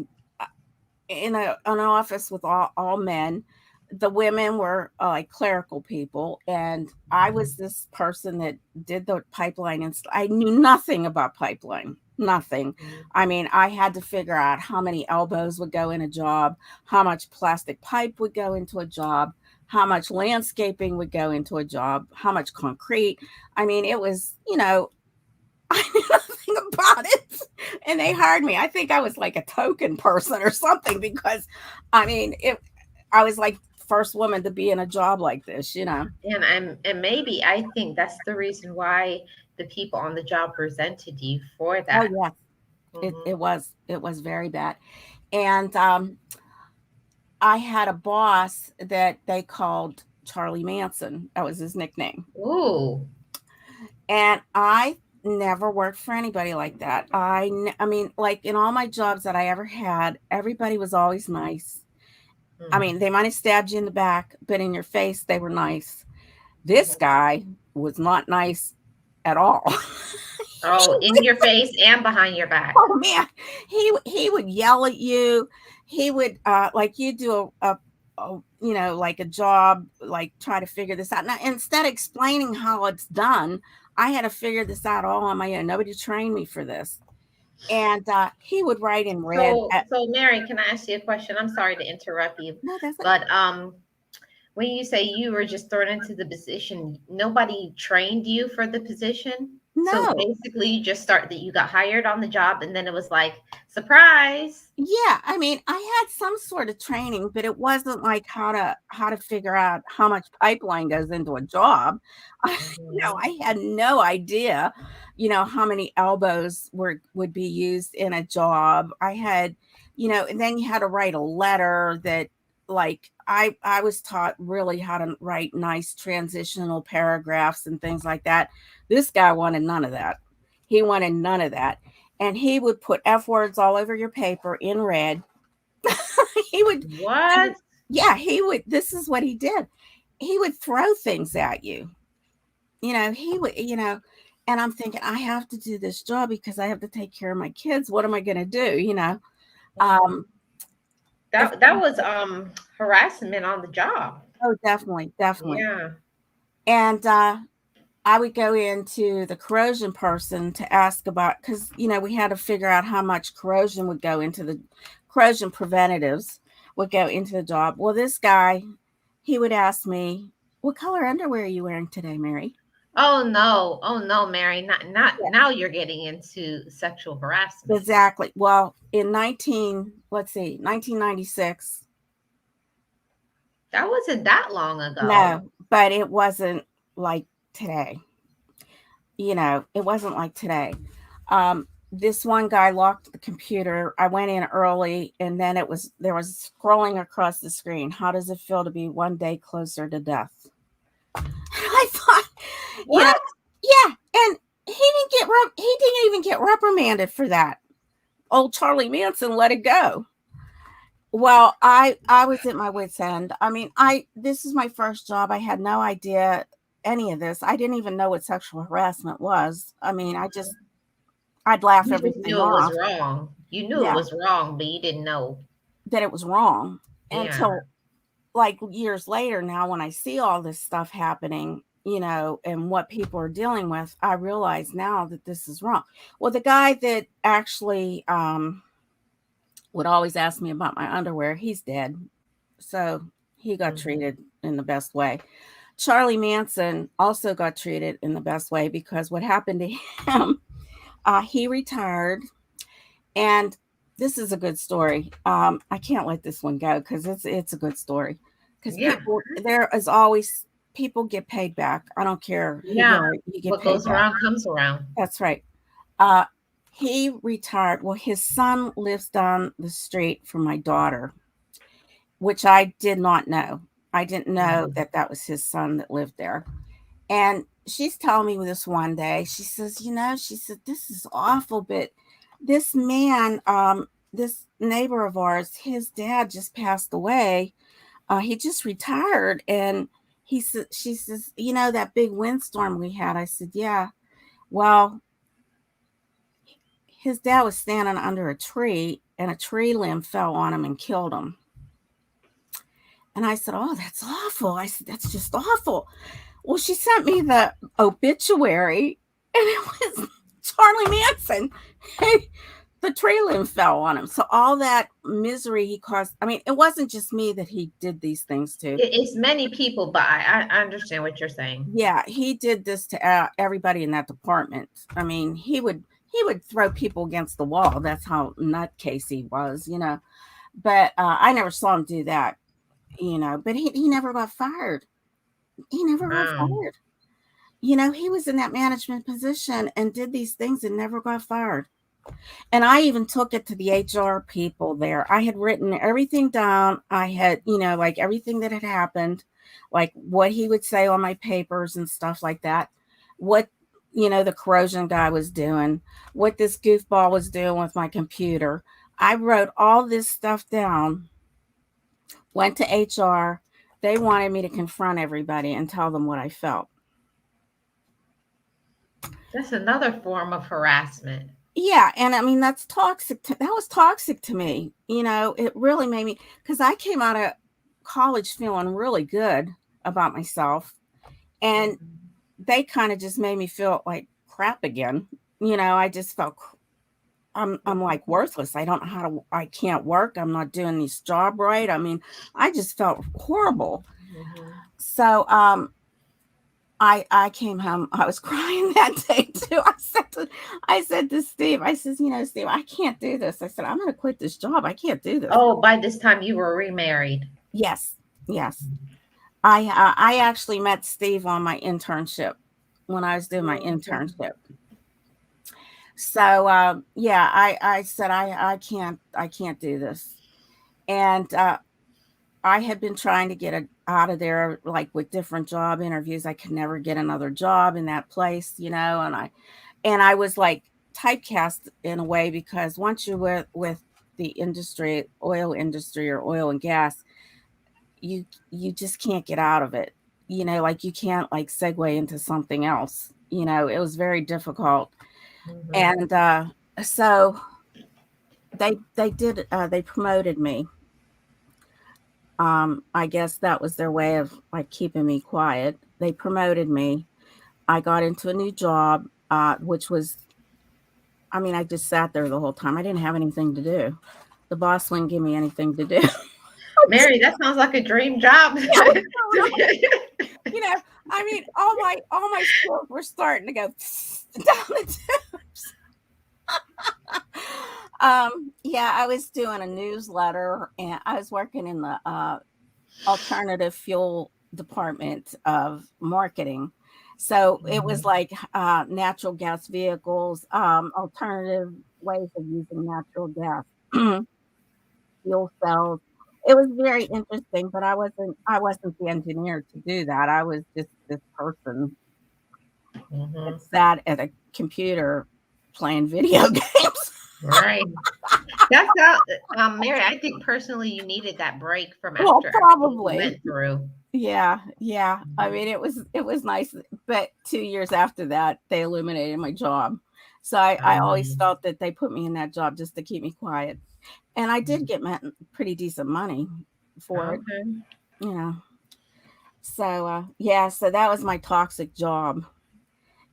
in an office with all men. The women were like clerical people, and I was this person that did the pipeline, and I knew nothing about pipeline. Nothing. I mean, I had to figure out how many elbows would go in a job, how much plastic pipe would go into a job, how much landscaping would go into a job, how much concrete. I mean, it was, I knew nothing about it. And they hired me. I think I was like a token person or something because I mean, I was like first woman to be in a job like this. And maybe I think that's the reason why the people on the job presented you for Oh that. yeah. It Hmm. it was it was very bad. And I had a boss that they called Charlie Manson. That was his nickname. Ooh. And I never worked for anybody like that. I mean, like in all my jobs that I ever had, everybody was always nice. I Mm. mean, they might have stabbed you in the back, but in your face, they were nice. This Mhm. guy was not nice at all. Oh, in your face and behind your back. Oh man, he would yell at you. He would like you do like a job, like try to figure this out. Now instead of explaining how it's done, I had to figure this out all on my own. Nobody trained me for this. And he would write in red. So Mary, can I ask you a question? I'm sorry to interrupt you, No, that's okay. but when you say you were just thrown into the position, nobody trained you for the position. So No. basically, you just start that you got hired on the job, and then it was like surprise. Yeah, I mean, I had some sort of training, but it wasn't like how to figure out how much pipeline goes into a job. I, Mhm. I had no idea, how many elbows would be used in a job. I had, and then you had to write a letter that like I was taught really how to write nice transitional paragraphs and things like that. This guy wanted none of that. He wanted none of that, and he would put F words all over your paper in red. he would, I What? mean, yeah, he would. This is what he did. He would throw things at you. He would, and I'm thinking, I have to do this job because I have to take care of my kids. What am I going to do? Mhm. Um, if, That was harassment on the job. oh, definitely, definitely. Yeah. And I would go into the corrosion person to ask about, because we had to figure out how much corrosion would go into the corrosion preventatives would go into the job. Well, this guy, he would ask me, "What color underwear are you wearing today, Mary?" Oh no. Oh no, Mary. Not Yeah, now you're getting into sexual harassment. exactly. Well, in 1996, That wasn't that long ago. no, but it wasn't like today. It wasn't like today. This one guy locked the computer. I went in early, and then there was scrolling across the screen. How does it feel to be one day closer to death? I thought, you know, What? yeah, and he didn't even get reprimanded for that. Old Charlie Manson let it go. Well, I was at my wit's end. I mean, I this is my first job. I had no idea any of this. I didn't even know what sexual harassment was. I mean, I'd laugh You just everything knew it was off. wrong. You knew it Yeah, was wrong, but you didn't know. that it was wrong Yeah. until like years later now, when I see all this stuff happening, and what people are dealing with, I realize now that this is wrong. Well, the guy that actually would always ask me about my underwear, he's dead. So he got Mhm. treated in the best way. Charlie Manson also got treated in the best way, because what happened to him, he retired. And this is a good story. I can't let this one go because it's a good story. Because Yeah. there is always people get paid back. I don't care who you Yeah. are, you get What paid goes back. around comes around. That's right. Uh, he retired. Well, his son lives down the street from my daughter, which I did not know. I didn't know Mhm. that that was his son that lived there. And she's telling me this one day. She says, she said, this is awful, but this man, this neighbor of ours, his dad just passed away. He just retired. And she says, that big windstorm we had. I said, yeah. Well, his dad was standing under a tree, and a tree limb fell on him and killed him. And I said, oh, that's awful. I said, that's just awful. Well, she sent me the obituary, and it was Charlie Manson. The tree limb fell on him. So all that misery he caused. I mean, it wasn't just me that he did these things to. It's many people, but I understand what you're saying. Yeah, he did this to everybody in that department. I mean, he would throw people against the wall. That's how nutcase he was. But I never saw him do that. But he never got fired. He never got Wow. fired. He was in that management position and did these things and never got fired. And I even took it to the HR people there. I had written everything down. I had, like everything that had happened, like what he would say on my papers and stuff like that. What, the corrosion guy was doing, what this goofball was doing with my computer. I wrote all this stuff down, went to HR. They wanted me to confront everybody and tell them what I felt. That's another form of harassment. Yeah, and I mean that's that was toxic to me. It really made me, because I came out of college feeling really good about myself, and Mhm. they kind of just made me feel like crap again. I just felt I'm like worthless. I don't know how to I can't work. I'm not doing this job right. I mean, I just felt horrible. Mhm. So I came home. I was crying that day too. I said to Steve, I says, Steve, I can't do this. I said, I'm going to quit this job. I can't do this. Oh, by this time you were remarried. Yes, yes. I actually met Steve on my internship when I was doing my Mhm. internship. So yeah, I said I can't do this, and I had been trying to get out of there, like with different job interviews. I could never get another job in that place, and I was like typecast in a way, because once you're with the industry, oil industry or oil and gas, you just can't get out of it. Like you can't like segue into something else. It was very difficult. Mhm. And so they promoted me. I guess that was their way of like keeping me quiet. They promoted me. I got into a new job, which was, I mean, I just sat there the whole time. I didn't have anything to do. The boss wouldn't give me anything to do. Mary, that sounds like a dream job. Yeah, it was so really, you know, I mean, all my skills were starting to go down the tubes. Yeah, I was doing a newsletter, and I was working in the alternative fuel department of marketing. So it was Mhm. like natural gas vehicles, alternative ways of using natural gas, fuel cells. It was very interesting, but I wasn't the engineer to do that. I was just this person that Mhm. sat at a computer playing video games. Right. That's how, Mary, I think personally you needed that break from Well, after everything you probably. went through. Yeah, yeah. I Mhm. mean, it was nice, but 2 years after that, they eliminated my job. So I always Um, felt that they put me in that job just to keep me quiet, and I did get pretty decent money for it. okay. you know. So yeah, so that was my toxic job.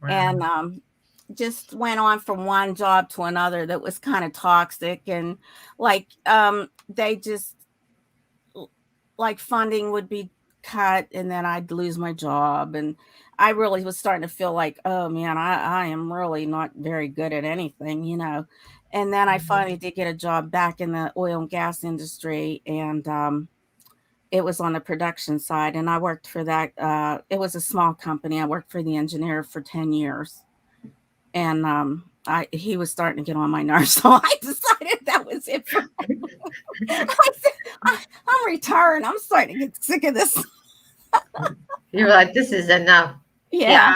Wow. And just went on from one job to another that was kind of toxic. And like they just like funding would be cut and then I'd lose my job. And I really was starting to feel like, oh man, I am really not very good at anything, you know. And then I Mhm. finally did get a job back in the oil and gas industry. And it was on the production side. And I worked for that. It was a small company. I worked for the engineer for 10 years. And he was starting to get on my nerves. So I decided that was it for I said, I'm retiring. I'm starting to get sick of this. You're like, this is enough. Yeah,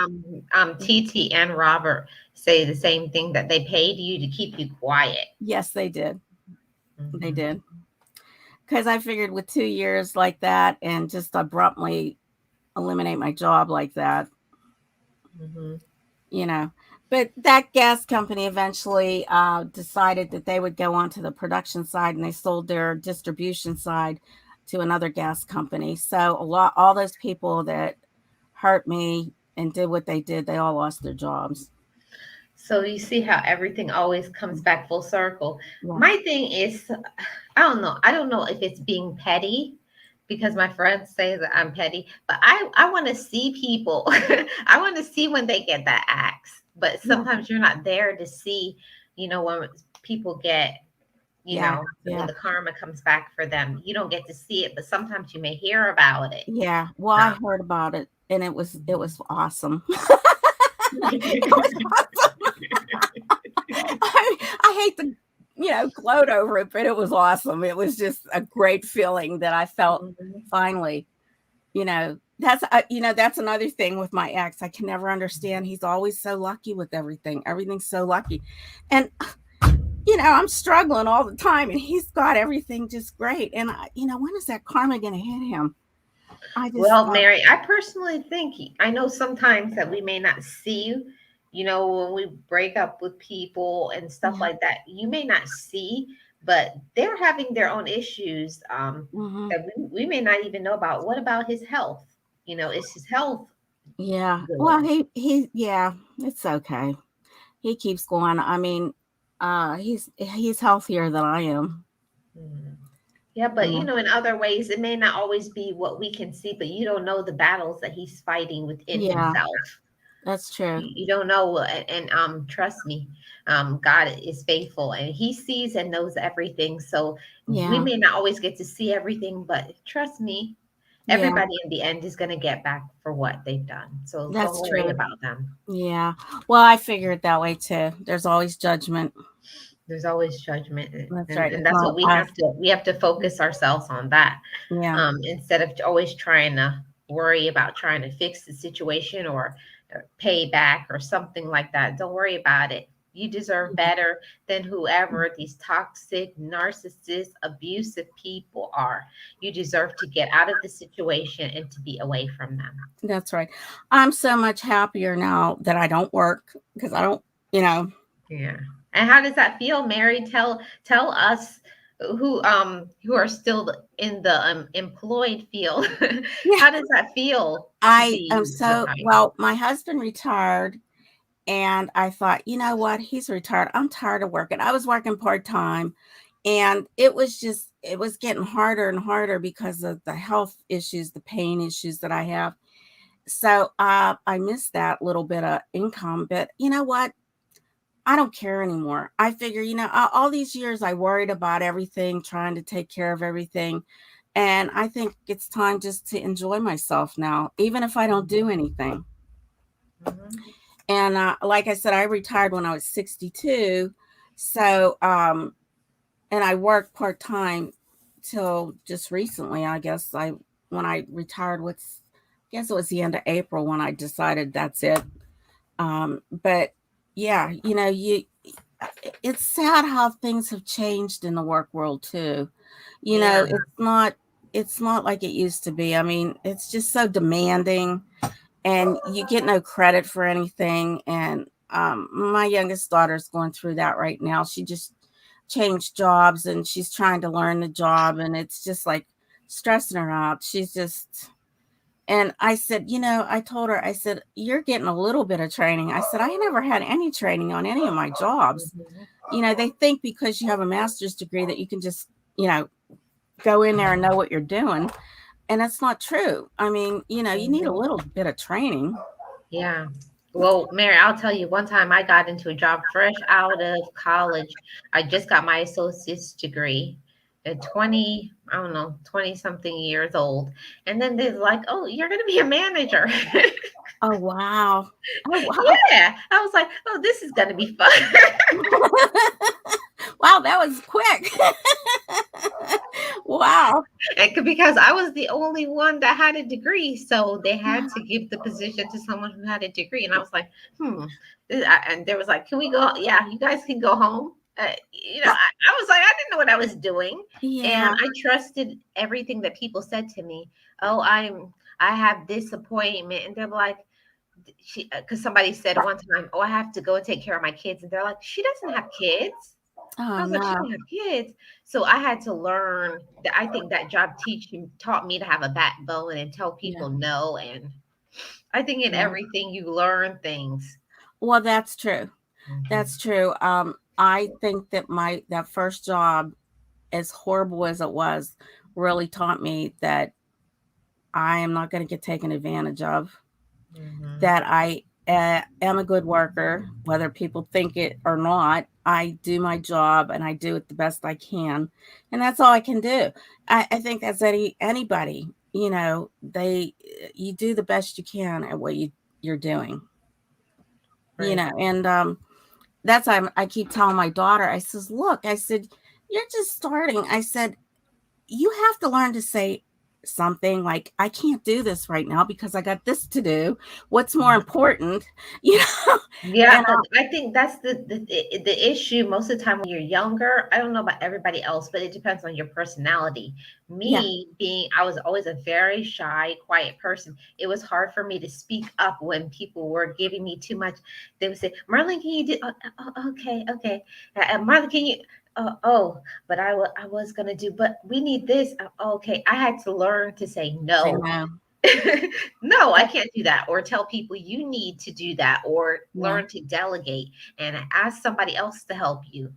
Yeah. TT and Robert say the same thing, that they paid you to keep you quiet. Yes, they did. They Mhm. did. Because I figured with 2 years like that and just abruptly eliminate my job like that, Mhm. you know. But that gas company eventually decided that they would go on to the production side and they sold their distribution side to another gas company. So all those people that hurt me and did what they did, they all lost their jobs. So you see how everything always comes back full circle. Yeah. My thing is, I don't know. I don't know if it's being petty, because my friends say that I'm petty, but I want to see people. I want to see when they get that axe. But Yeah. sometimes you're not there to see, when people get, Yeah. when Yeah. the karma comes back for them. You don't get to see it, but sometimes you may hear about it. Yeah. Well, I heard about it and it was awesome. It was awesome. I hate to, gloat over it, but it was awesome. It was just a great feeling that I felt Mhm. finally, that's another thing with my ex. I can never understand. He's always so lucky with everything. Everything's so lucky. And, I'm struggling all the time and he's got everything just great. And, when is that karma going to hit him? I just, Well, Mary, I personally think, I know sometimes that we may not see, when we break up with people and stuff yeah. like that, you may not see, but they're having their own issues, Hmm. that we may not even know about. What about his health? Is his health Yeah. good? Well, yeah, it's okay. He keeps going. I mean, he's healthier than I am. Mhm. Yeah, but Yeah. in other ways, it may not always be what we can see, but you don't know the battles that he's fighting within Yeah, himself. that's true. You don't know, and trust me, God is faithful and he sees and knows everything. So we Yeah. may not always get to see everything, but trust me, Yeah, everybody in the end is going to get back for what they've done. So don't that's worry true. about them. Yeah. Well, I figure it that way too. There's always judgment. There's always judgment, That's and, right. and It's that's not what we us. have to focus ourselves on, that, Yeah. instead of always trying to worry about trying to fix the situation, or pay back or something like that. Don't worry about it. You deserve better than whoever these toxic, narcissist, abusive people are. You deserve to get out of the situation and to be away from them. That's right. I'm so much happier now that I don't work because I don't, you know, Yeah. And how does that feel, Mary? Tell us who are still in the employed field. yeah, How does that feel to I am be so retired? well. My husband retired, and I thought, you know what? He's retired. I'm tired of working. I was working part time, and it was getting harder and harder because of the health issues, the pain issues that I have. So I missed that little bit of income. But you know what? I don't care anymore. I figure, all these years I worried about everything, trying to take care of everything. And I think it's time just to enjoy myself now, even if I don't do anything. Mhm. And like I said, I retired when I was 62. So, and I worked part time till just recently. When I retired, I guess it was the end of April when I decided that's it. But yeah, it's sad how things have changed in the work world too. Yeah. It's not like it used to be. I mean, it's just so demanding and you get no credit for anything. And my youngest daughter's going through that right now. She just changed jobs and she's trying to learn the job and it's just like stressing her out. She's just, and I said, I told her, I said, you're getting a little bit of training. I said, I never had any training on any of my jobs. Mhm. They think because you have a master's degree that you can just, go in there and know what you're doing. And that's not true. I mean, you need a Mhm. little bit of training. Yeah. Well, Mary, I'll tell you, one time I got into a job fresh out of college. I just got my associate's degree at 20, I don't know, 20 something years old. And then they're like, oh, you're going to be a manager. Oh, wow. Oh, wow. Yeah. I was like, oh, this is going to be fun. Wow, that was quick. Wow. Because I was the only one that had a degree, so they had to give the position to someone who had a degree, and I was like, hmm. And there was like, can we go? Yeah, you guys can go home. I was like, I didn't know what I was doing, and Yeah. I trusted everything that people said to me. Oh, I have this appointment, and they're like, she, because somebody said one time, oh, I have to go and take care of my kids, and they're like, she doesn't have kids. I Oh, was like, she no. don't have kids. So I had to learn that. I think that job teaching taught me to have a backbone and tell Yeah. people no. And I think in Yeah. everything you learn things. Well, that's true. That's Mhm. true. I think that that first job, as horrible as it was, really taught me that I am not going to get taken advantage of, Mhm. that I am a good worker, whether people think it or not. I do my job and I do it the best I can. And that's all I can do. I think that's anybody, you do the best you can at what you're doing, Right. and that's why I keep telling my daughter, I says, look, I said, you're just starting. I said, you have to learn to say something like, I can't do this right now because I got this to do. What's more important? You know, Yeah, and but I think that's the issue most of the time when you're younger. I don't know about everybody else, but it depends on your personality. yeah, Me being, I was always a very shy, quiet person. It was hard for me to speak up when people were giving me too much. They would say, "Marlon, can you do?" Okay, okay. Marlon, can you? Oh, but I was gonna do, but we need this. Okay, I had to learn to say say no. no. No, I Yeah, can't do that. Or tell people you need to do that, or yeah. learn to delegate and ask somebody else to help you.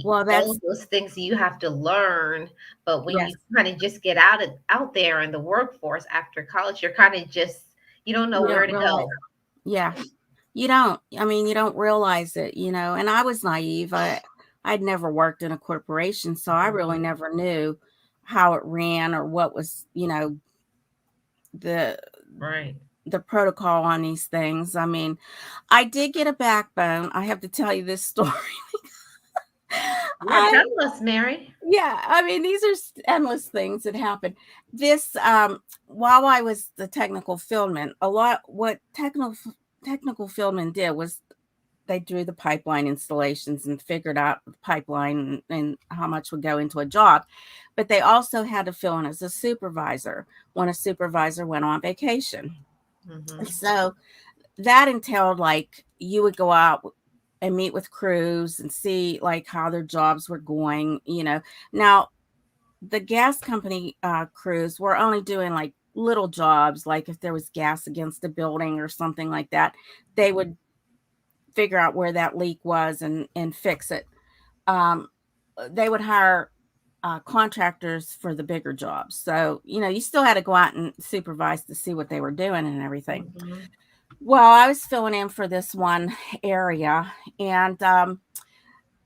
Well, All that's of those things you have to learn. But when yes. you kind of just get out there in the workforce after college, you're kind of just, you don't know You where don't to realize. go. Yeah, you don't. I mean, you don't realize it, And I was naive. I'd never worked in a corporation, so I really Mhm. never knew how it ran or what was, the Right. the protocol on these things. I mean, I did get a backbone. I have to tell you this story. Yeah, I tell us, Mary. Yeah, I mean, these are endless things that happen. This while I was the technical fieldman, a lot what technical fieldmen did was they drew the pipeline installations and figured out the pipeline and how much would go into a job. But they also had to fill in as a supervisor when a supervisor went on vacation. Hmm. So that entailed like you would go out and meet with crews and see like how their jobs were going. Now the gas company crews were only doing like little jobs, like if there was gas against a building or something like that, they would figure out where that leak was and fix it. um, they would hire contractors for the bigger jobs, so you still had to go out and supervise to see what they were doing and everything. Hmm. Well, I was filling in for this one area, and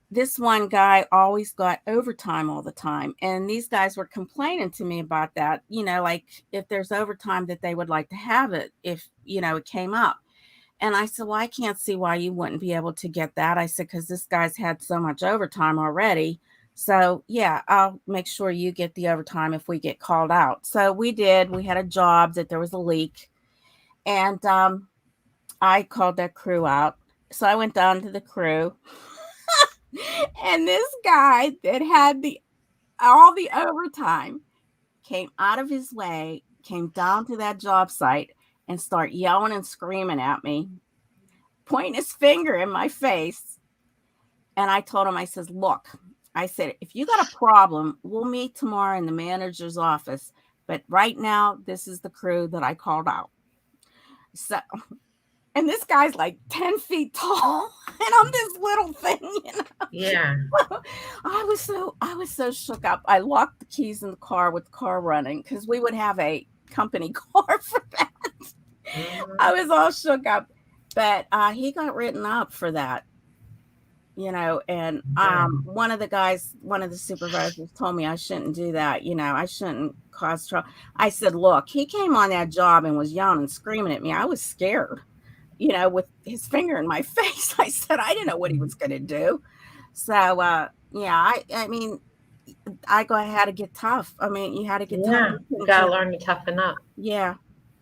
this one guy always got overtime all the time. And these guys were complaining to me about that, like if there's overtime that they would like to have it if, it came up. And I said, well, I can't see why you wouldn't be able to get that. I said, because this guy's had so much overtime already. So, yeah, I'll make sure you get the overtime if we get called out. So we did. We had a job that there was a leak. And I called that crew out. So I went down to the crew. And this guy that had the all the overtime came out of his way, came down to that job site and start yelling and screaming at me, pointing his finger in my face. And I told him, I said, if you got a problem, we'll meet tomorrow in the manager's office But right now, this is the crew that I called out. So, and this guy's like 10 feet tall, and I'm this little thing, you know. Yeah. I was so shook up. I locked the keys in the car with the car running because we would have a company car for that. I Mhm. was all shook up, but he got written up for that, you know. And Yeah. one of the supervisors told me I shouldn't do that. You know, I shouldn't cause trouble. I said, look, he came on that job and was yelling and screaming at me. I was scared, you know, with his finger in my face. I said I didn't know what he was going to do. So yeah, I mean, had to get tough. I mean, you had to get tough. Yeah. You You couldn't gotta just, learn to toughen up. yeah,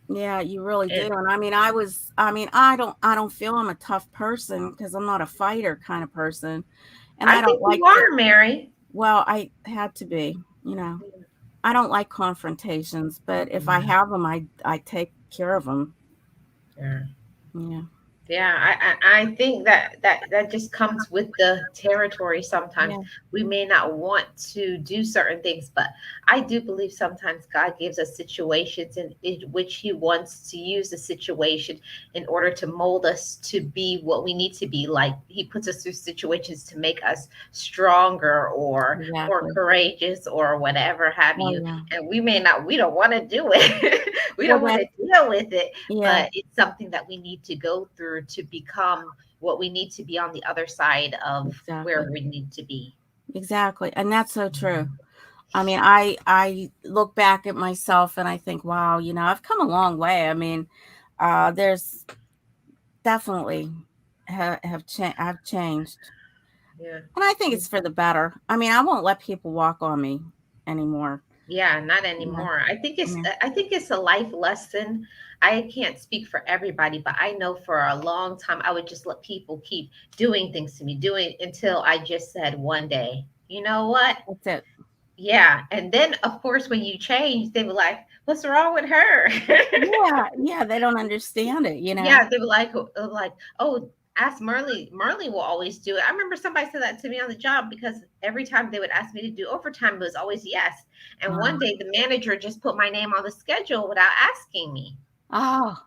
yeah, you really do. And And I mean, I don't feel I'm a tough person because I'm not a fighter kind of person. And I I don't think like you to, are, Mary. well, I had to be, you know, I don't like confrontations, but if I Yeah. have them, I take care of them. Yeah. Yeah. Yeah, I think that just comes with the territory sometimes. Yeah. We may not want to do certain things, but I do believe sometimes God gives us situations in which He wants to use the situation in order to mold us to be what we need to be. Like He puts us through situations to make us stronger or more Exactly. courageous or whatever have Oh you. yeah. And we don't want to do it. We Well don't want that, to deal with it, yeah, but it's something that we need to go through to become what we need to be on the other side of exactly. where we need to be. Exactly. And that's so true. I mean, I look back at myself and I think, wow, you know, I've come a long way. I mean, there's definitely I've changed, Yeah. and I think it's for the better. I mean, I won't let people walk on me anymore. Yeah, not Yeah, anymore. yeah, I think it's a life lesson. I can't speak for everybody, but I know for a long time I would just let people keep doing things to me, doing until I just said one day, you know what? that's it. Yeah. And then of course when you change, they were like, what's wrong with her? Yeah, yeah. They don't understand it, you know. Yeah, they were like, oh, ask Marley. Marley will always do it. I remember somebody said that to me on the job because every time they would ask me to do overtime, it was always yes. And one Uh, day the manager just put my name on the schedule without asking me. oh,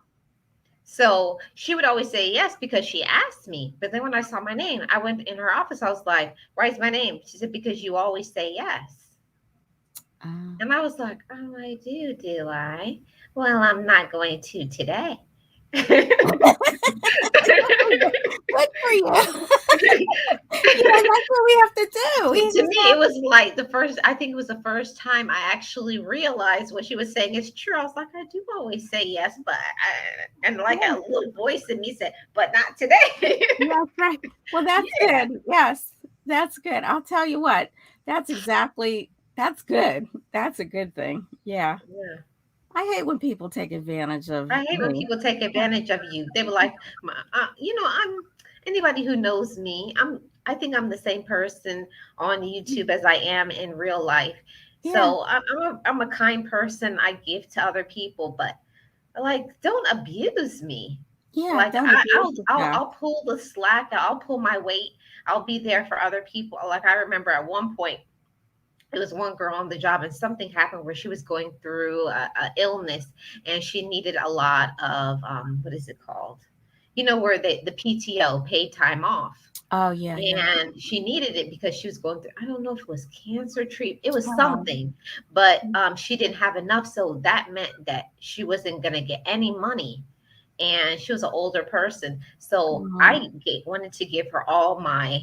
So she would always say yes because she asked me. But then when I saw my name, I went in her office. I was like, why's my name? She said, because you always say yes. uh, And I was like, oh, I do I? Well, I'm not going to today. good for you. You know, that's what we have to do. We To just me, it have was like I think it was the first time I actually realized what she was saying is true. I was like, I do always say yes, and like a yeah, little voice in me said, but not today. that's right. Well, that's Yeah, good. Yes, that's good. I'll tell you what. That's good. That's a good thing. Yeah. yeah. I hate when people take advantage of I hate when me. people take advantage of you. They were like, I'm anybody who knows me. I think I'm the same person on YouTube as I am in real life. Yeah. So I'm a kind person. I give to other people, but like, don't abuse me. Yeah. Like Don't abuse yourself. I'll pull the slack. I'll pull my weight. I'll be there for other people. Like I remember at one point it was one girl on the job and something happened where she was going through a illness and she needed a lot of what is it called, where the PTO, paid time off. Oh, yeah. Yeah. And she needed it because she was going through, I don't know if it was cancer treatment, it was Oh, something, but she didn't have enough, so that meant that she wasn't going to get any money, and she was an older person, so oh, I wanted to give her all my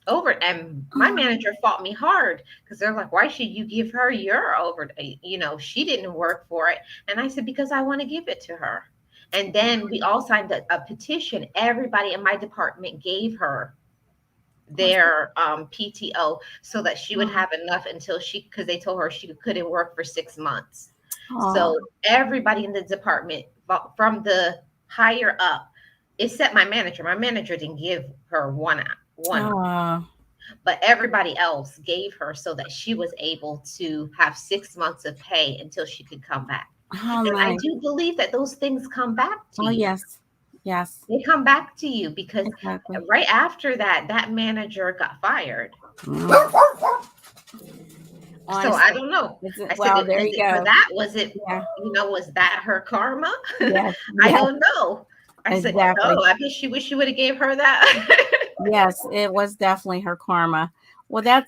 over, and my oh, manager fought me hard because they're like, why should you give her your over, she didn't work for it. And I said, because I want to give it to her. And then we all signed a petition. Everybody in my department gave her was it? their PTO so that she would Oh, have enough until because they told her she couldn't work for 6 months. oh, So everybody in the department, from the higher up, except my manager. My manager didn't give her one, oh, but everybody else gave her so that she was able to have 6 months of pay until she could come back. how And I nice. do believe that those things come back to Oh, you. yes. Yes. They come back to you because Exactly. right after that, that manager got fired. Mm. So I honestly. don't know. It's, I said, well, there was you it for go. that? Was it, Yeah. was that her karma? Yes. I Yes. don't know. I said, Exactly. oh, I bet she wish you would have gave her that. Yes, it was definitely her karma. Well, Yeah.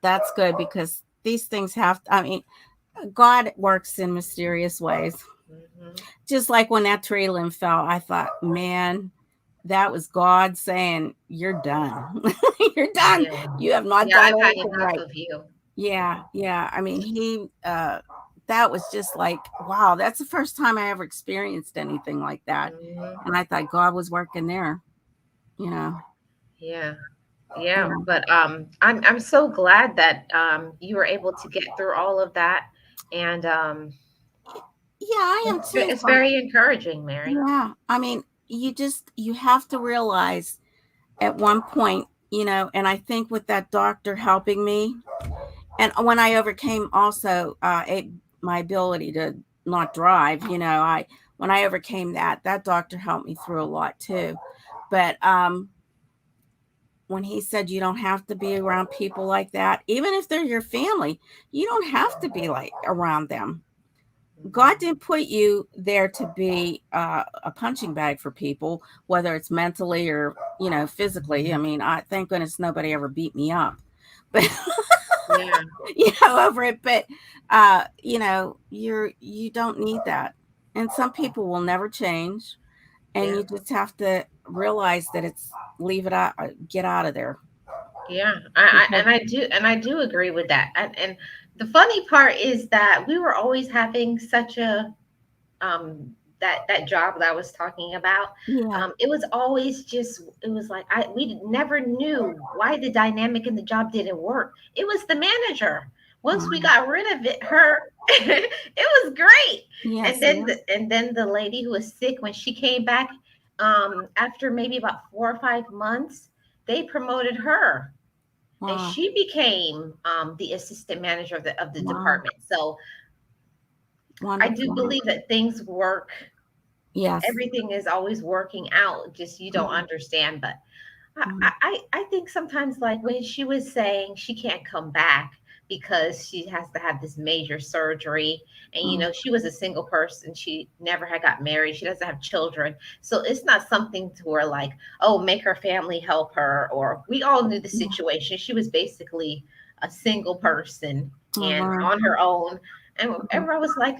that's good because these things have. I mean, God works in mysterious ways. Hmm. Just like when that tree limb fell, I thought, man, that was God saying, "You're done. You're done. Yeah. You have not Yeah, done I've had anything enough right." of you. Yeah, yeah. I mean, that was just like, wow, that's the first time I ever experienced anything like that. Hmm. And I thought God was working there, you know. Yeah. Yeah. Yeah, But I'm so glad that you were able to get through all of that. And yeah, I am too. it's very encouraging, Mary. Yeah, I mean, you have to realize at one point, and I think with that doctor helping me, and when I overcame also my ability to not drive, I when I overcame that doctor helped me through a lot too. But when he said you don't have to be around people like that, even if they're your family, you don't have to be like around them. God Hmm. didn't put you there to be a punching bag for people, whether it's mentally or physically. I mean, I thank goodness nobody ever beat me up, but Yeah. over it. But you don't need that, and some people will never change, and Yeah. you just have to realize that it's leave it out, get out of there. Yeah, Because, and I do agree with that. And the funny part is that we were always having such a that job that I was talking about. yeah, It was always just it was like we never knew why the dynamic in the job didn't work. It was the manager. Once we wow. got rid of her, it was great. And Yes, then yeah, the lady who was sick when she came back, after maybe about 4 or 5 months, they promoted her and wow, she became the assistant manager of the wow, department. So I do wonderful. believe that things work. Yes. Everything is always working out. Just you don't Mhm, understand. But I, mhm, I, I think sometimes, like when she was saying she can't come back because she has to have this major surgery, and mhm, she was a single person. She never had got married. She doesn't have children, so it's not something to where like, oh, make her family help her. Or we all knew the yeah, situation. She was basically a single person oh, and wow, on her own, and mhm, everyone was like,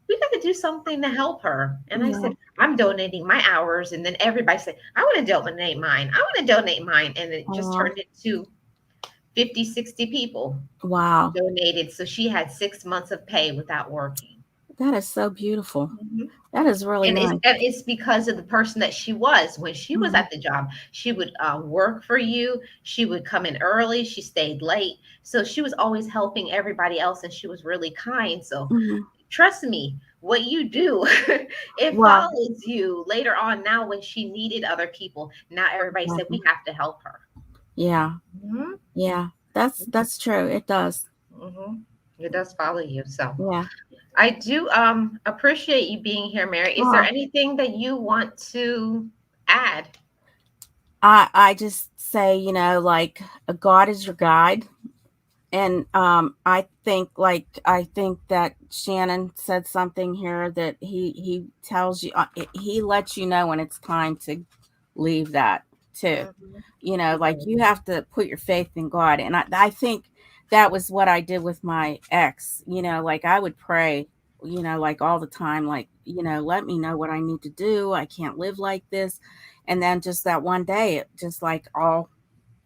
we got to do something to help her. And I yeah, said, I'm donating my hours. And then everybody said, I want to donate mine. I want to donate mine. And it just oh, turned into 50, 60 people wow, donated. So she had 6 months of pay without working. that is so beautiful. Mhm. That is really And nice. it's because of the person that she was. When she was Mhm, at the job, she would work for you. She would come in early. She stayed late. So she was always helping everybody else. And she was really kind. So mhm. trust me, what you do, it Well, follows you later on. Now, when she needed other people, now everybody said exactly. we have to help her. Yeah, Hmm. yeah, that's true. It does. Hmm. It does follow you. So Yeah. I do appreciate you being here, Mary. Is there Oh, anything that you want to add? I just say, like God is your guide. And I think that Shannon said something here that he tells you, he lets you know when it's time to leave that too. Hmm. Like you have to put your faith in God. And I think that was what I did with my ex. Like I would pray, like all the time, like, let me know what I need to do. I can't live like this. And then just that one day, it just like all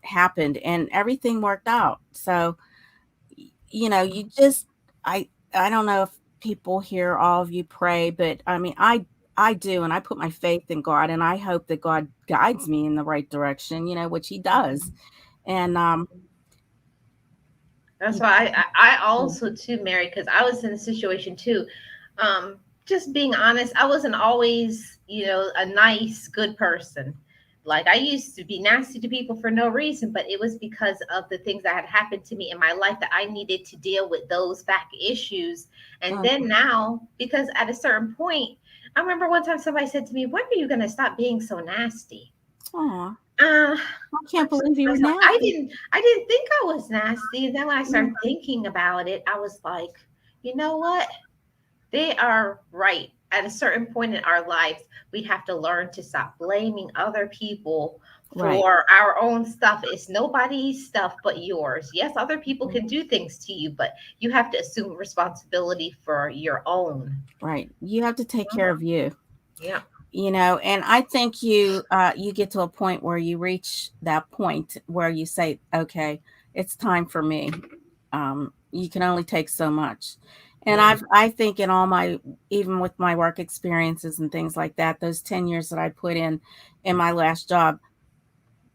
happened and everything worked out. So, you just, I don't know if people hear all of you pray, but I mean, I do, and I put my faith in God, and I hope that God guides me in the right direction, which He does. And That's you why just, I yeah, also too, Mary, because I was in a situation too. Just being honest, I wasn't always, a nice, good person. Like I used to be nasty to people for no reason, but it was because of the things that had happened to me in my life that I needed to deal with those back issues. And uh, then now, because at a certain point, I remember one time somebody said to me, "When are you going to stop being so nasty?" aw, Uh, I I can't told believe you were myself nasty. I didn't think I was nasty. And then when I Mm, started thinking about it, I was like, you know what? They are right. At a certain point in our lives, we have to learn to stop blaming other people right. for our own stuff. It's nobody's stuff but yours. Yes, other people Mhm. can do things to you, but you have to assume responsibility for your own. Right. You have to take care Mhm. of you. Yeah. And I think you get to a point where you reach that point where you say, okay, it's time for me. You can only take so much. And Yeah. I think in all my, even with my work experiences and things like that, those 10 years that I put in my last job,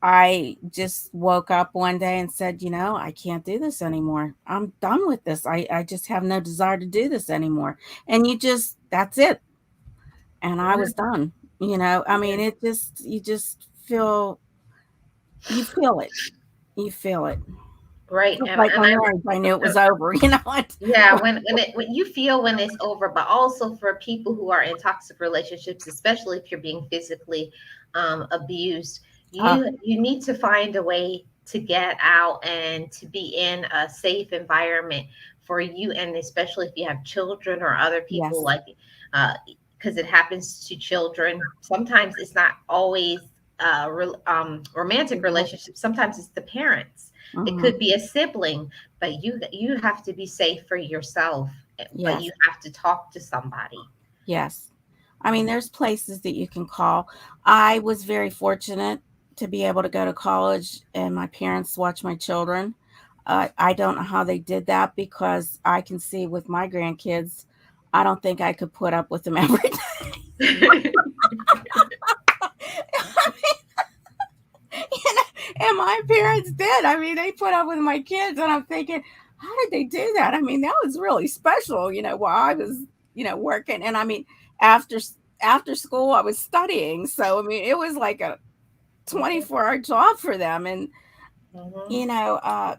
I just woke up one day and said, I can't do this anymore. I'm done with this. I just have no desire to do this anymore. And that's it. And I Yeah. was done. I mean, Yeah. you just feel it. You feel it. Right. Just like And my marriage, I knew it I was over. What? Yeah, when you feel when it's over, but also for people who are in toxic relationships, especially if you're being physically abused, Uh, you need to find a way to get out and to be in a safe environment for you, and especially if you have children or other people yes. like, uh, because it happens to children. Sometimes it's not always romantic relationships. Sometimes it's the parents. It Hmm. could be a sibling, but you have to be safe for yourself, but Yes. you have to talk to somebody. Yes. I mean, there's places that you can call. I was very fortunate to be able to go to college and my parents watch my children. I don't know how they did that because I can see with my grandkids, I don't think I could put up with them every day. And my parents did. I mean, they put up with my kids, and I'm thinking, how did they do that? I mean, that was really special, while I was, working. And I mean, after after school, I was studying, so I mean, it was like a Mhm, 24-hour job for them, and mhm. you know, uh,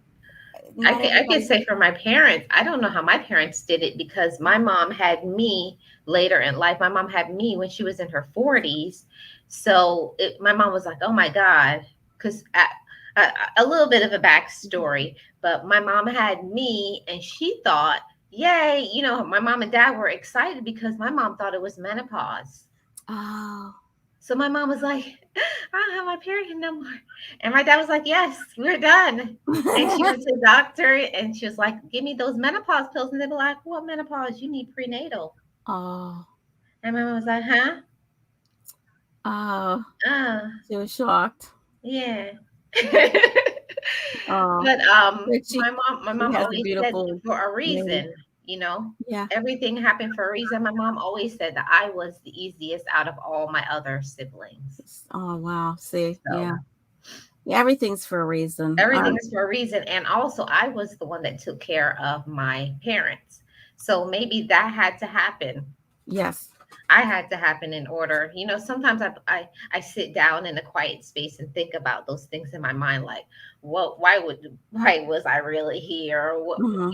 not I can everybody. say for my parents, I don't know how my parents did it because my mom had me later in life. My mom had me when she was in her 40s. So my mom was like, oh my God, because a little bit of a backstory, but my mom had me and she thought, yay, my mom and dad were excited because my mom thought it was menopause. Oh, So my mom was like, I don't have my period no more. And my dad was like, yes, we're done. And she went to the doctor and she was like, give me those menopause pills. And they were like, what menopause? You need prenatal. oh, And my mom was like, huh? oh, Uh, she was shocked. yeah. Oh, But but she my she mom has a always said beautiful for a baby. reason, you know, Yeah. everything happened for a reason. My mom always said that I was the easiest out of all my other siblings. Oh wow. See, So yeah. Yeah, everything's for a reason. everything is for a reason. And also, I was the one that took care of my parents. So maybe that had to happen. Yes. I had to happen in order. Sometimes I sit down in a quiet space and think about those things in my mind, like, why was I really here? Or what, Hmm.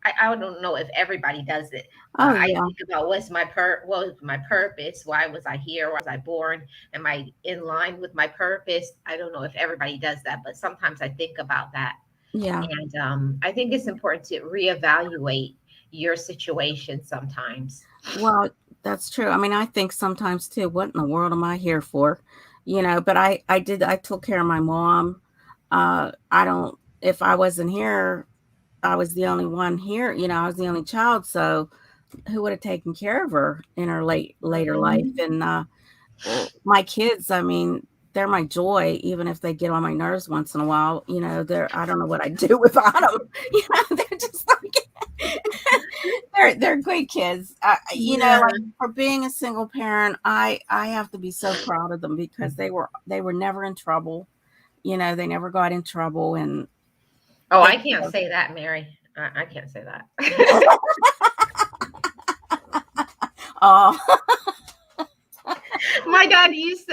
I don't know if everybody does it. Oh I yeah. think about what was my purpose? Why was I here? Why was I born? Am I in line with my purpose? I don't know if everybody does that, but sometimes I think about that. Yeah. And I think it's important to reevaluate your situation sometimes. Well, that's true. I mean, I think sometimes too, what in the world am I here for? But I took care of my mom. I don't, if I wasn't here, I was the only one here, I was the only child. So who would have taken care of her in her later life? Mhm. And, well, my kids, I mean, they're my joy, even if they get on my nerves once in a while. I don't know what I'd do without them. They're just like, they're great kids. Yeah. Like for being a single parent, I have to be so proud of them because they were never in trouble. They never got in trouble, and Oh, they I can't say that, Mary. I can't say that. oh My dad used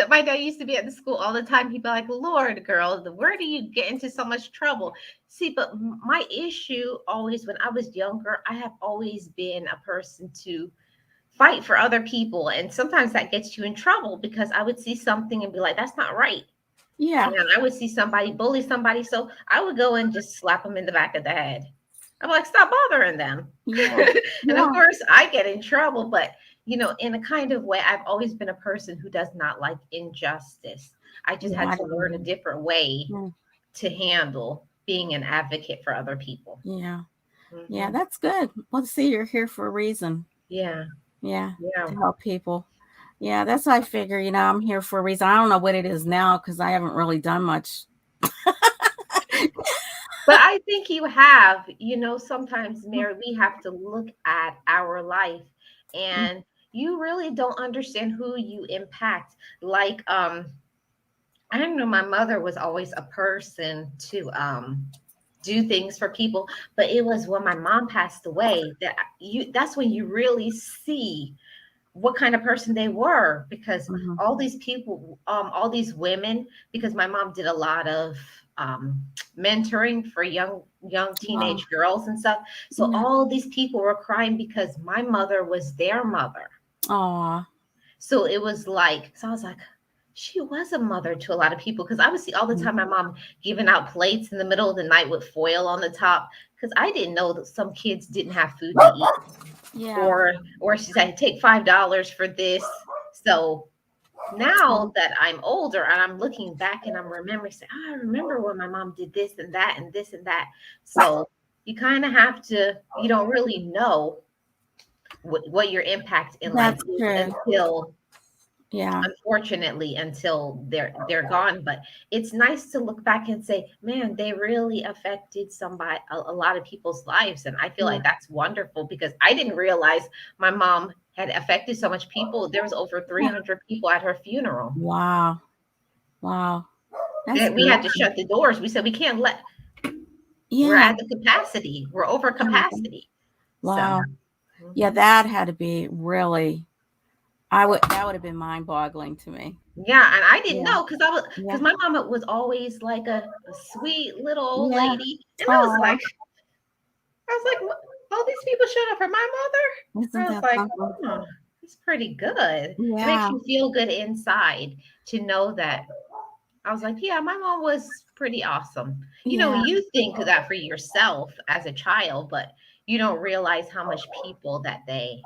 to be at the school all the time. He'd be like, Lord, girl, where do you get into so much trouble? See, but my issue always when I was younger, I have always been a person to fight for other people. And sometimes that gets you in trouble because I would see something and be like, that's not right. Yeah. And I would see somebody bully somebody, so I would go and just slap them in the back of the head. I'm like, stop bothering them. Yeah. And of Yeah. course, I get in trouble, but in a kind of way, I've always been a person who does not like injustice. I just Yeah. had to learn a different way Yeah. to handle being an advocate for other people. Yeah. Yeah, Hmm. that's good. Well, see, you're here for a reason. Yeah, Yeah, yeah. to help people. Yeah, that's what I figure. I'm here for a reason. I don't know what it is now because I haven't really done much. But I think you have, sometimes, Mary, we have to look at our life and you really don't understand who you impact. Like, I don't know, my mother was always a person to do things for people, but it was when my mom passed away that's when you really see what kind of person they were, because Mhm. all these people, all these women, because my mom did a lot of um, mentoring for young Wow. teenage girls and stuff. So Yeah. all these people were crying because my mother was their mother. Aw. So it was like, so I was like, she was a mother to a lot of people, because I would see all the Mm. time my mom giving out plates in the middle of the night with foil on the top, because I didn't know that some kids didn't have food to eat, Yeah. or she said take $5 for this. So now that I'm older and I'm looking back and I'm remembering, saying, oh, I remember when my mom did this and that and this and that. So you kind of have to, you don't really know what your impact in life That's is true. until, Yeah. unfortunately, until they're gone. But it's nice to look back and say, man, they really affected somebody, a lot of people's lives. And I feel Yeah. like that's wonderful, because I didn't realize my mom had affected so much people. There was over Yeah. 300 people at her funeral. Wow. Wow. That's And we had to good. shut the doors. We said we can't let, we're Yeah. at the capacity, we're over capacity. So Wow. Yeah, mhm. that had to be really, that would have been mind-boggling to me. Yeah, and I didn't Yeah. know, Yeah. because my mama was always like a sweet little old Yeah. lady, and Oh, I was like, what? All these people showed up for my mother. isn't I was that like, something? oh, it's pretty good. It makes Yeah. you feel good inside to know that. I was like, yeah, my mom was pretty awesome. Yeah. You think that for yourself as a child, but you don't realize how much people that they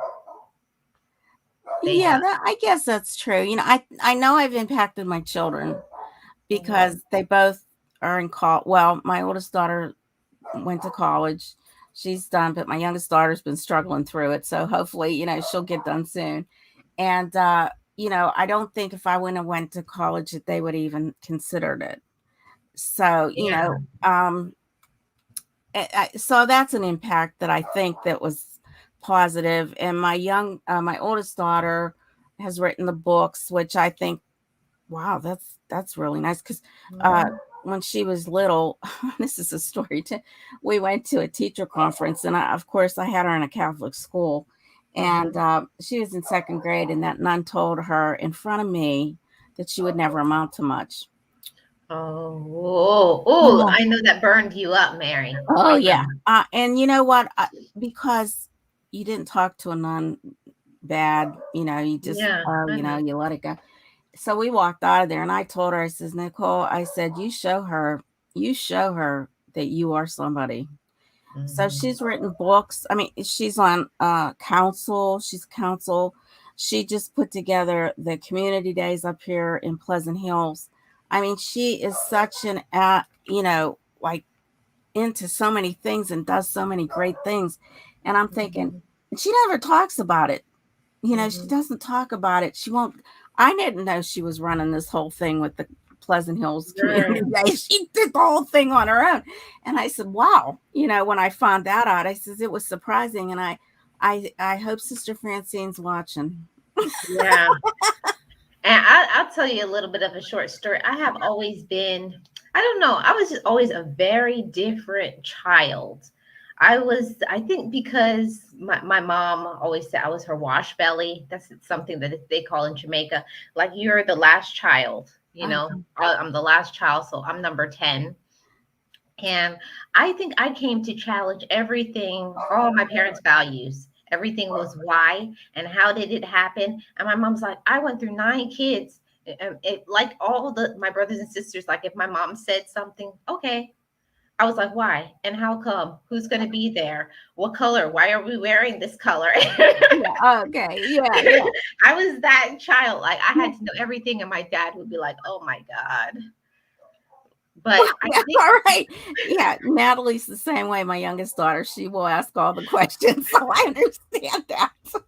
Yeah, help. that, I guess that's true. I know I've impacted my children because Mhm. they both are in college. Well, my oldest daughter went to college. She's done, but my youngest daughter's been struggling through it. So hopefully, she'll get done soon. And I don't think if I wouldn't have went to college that they would even considered it. So, Yeah. so that's an impact that I think that was positive. And my oldest daughter has written the books, which I think, wow, that's really nice. Because Mhm. when she was little, this is a story too. We went to a teacher conference, and of course, I had her in a Catholic school, and Mhm. she was in second grade, and that nun told her in front of me that she would never amount to much. Oh, Oh, I know that burned you up, Mary. oh I yeah. know. And you know what? Because you didn't talk to a nun bad, you just, Yeah, I know. you let it go. So we walked out of there, and I told her, I says, Nicole, I said, you show her that you are somebody. So Mhm. she's written books. I mean, she's on council. She's council. She just put together the community days up here in Pleasant Hills. I mean, she is such an, like into so many things and does so many great things. And I'm thinking, Mhm. she never talks about it. She Mhm. doesn't talk about it. She won't. I didn't know she was running this whole thing with the Pleasant Hills Community Right. Day. She did the whole thing on her own. And I said, wow. When I found that out, I says it was surprising. And I hope Sister Francine's watching. Yeah. And I'll tell you a little bit of a short story. I have always been, I don't know, I was just always a very different child. I think because my mom always said I was her wash belly. That's something that they call in Jamaica. Like, you're the last child, Uh, I'm the last child, so I'm number 10. And I think I came to challenge everything, all my parents' values. Everything was why and how did it happen. And my mom's like, I went through 9 kids Like all my brothers and sisters, like if my mom said something, okay. I was like, why? And how come? Who's going to be there? What color? Why are we wearing this color? Yeah. Okay. Yeah. Yeah. I was that child. Like I had to know everything. And my dad would be like, oh my God. But I Yeah, think, all right. Yeah, Natalie's the same way. My youngest daughter, she will ask all the questions, so I understand that. and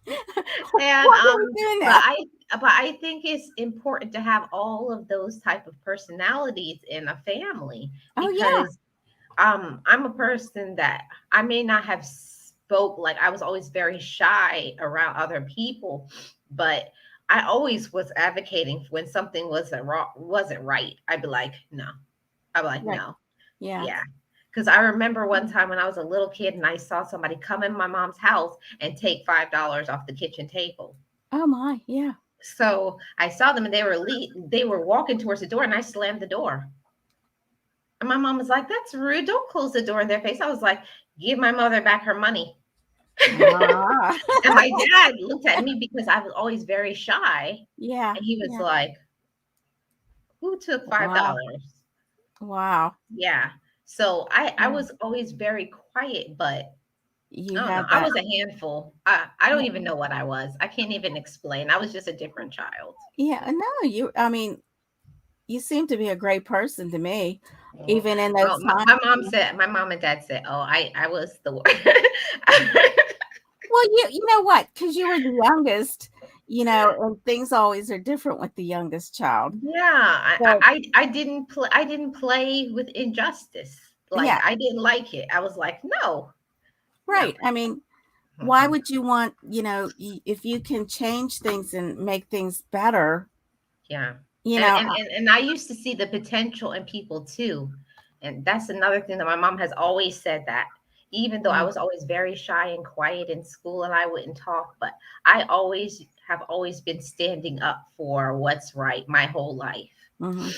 Why are we doing but that? I think it's important to have all of those type of personalities in a family Oh yeah, because I'm a person that I may not have spoke, like I was always very shy around other people, but I always was advocating when something wasn't right. I'd be like, no. I'd be like, right. no. Yeah. Yeah. Because I remember one time when I was a little kid and I saw somebody come in my mom's house and take $5 off the kitchen table. Oh my, yeah. So I saw them and they were walking towards the door and I slammed the door. And my mom was like, that's rude. Don't close the door in their face. I was like, give my mother back her money. Ah. And my dad looked at me because I was always very shy. Yeah. And he was Yeah. like, who took Wow. $5? Wow. Yeah. So I Yeah. was always very quiet, but You I don't know. had I that. was a handful. I don't even know what I was. I can't even explain. I was just a different child. Yeah. No, I mean, you seem to be a great person to me, Oh, even in well, those times. my mom and dad said, "Oh, I was the one." Well, you know what? Because you were the youngest, and things always are different with the youngest child. Yeah, So I didn't play with injustice. Like yeah, I didn't like it. I was like, no, no. right. I mean, why Mhm. would you want, if you can change things and make things better, Yeah. you And, know, and and and I used to see the potential in people too. And that's another thing that my mom has always said that even though I was always very shy and quiet in school and I wouldn't talk, but I always been standing up for what's right my whole life. mm-hmm,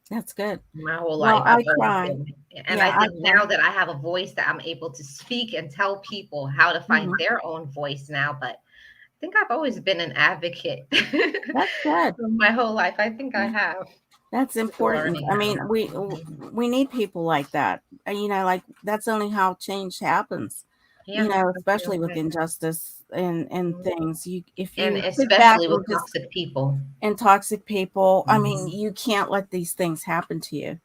that's good. My whole Well, life I've I always try. been, and Yeah, I I think try. now that I have a voice that I'm able to speak and tell people how to find Hmm. their own voice now, but I think I've always been an advocate That's good. my whole life. I think I Yeah, have. that's Just important. learning I how. mean, we need people like that. Like that's only how change happens. Yeah, that's the Especially only with way. injustice and Mhm. things. If And you sit back especially with and just toxic people. and toxic people, I mean, Mhm. you can't let these things happen to you.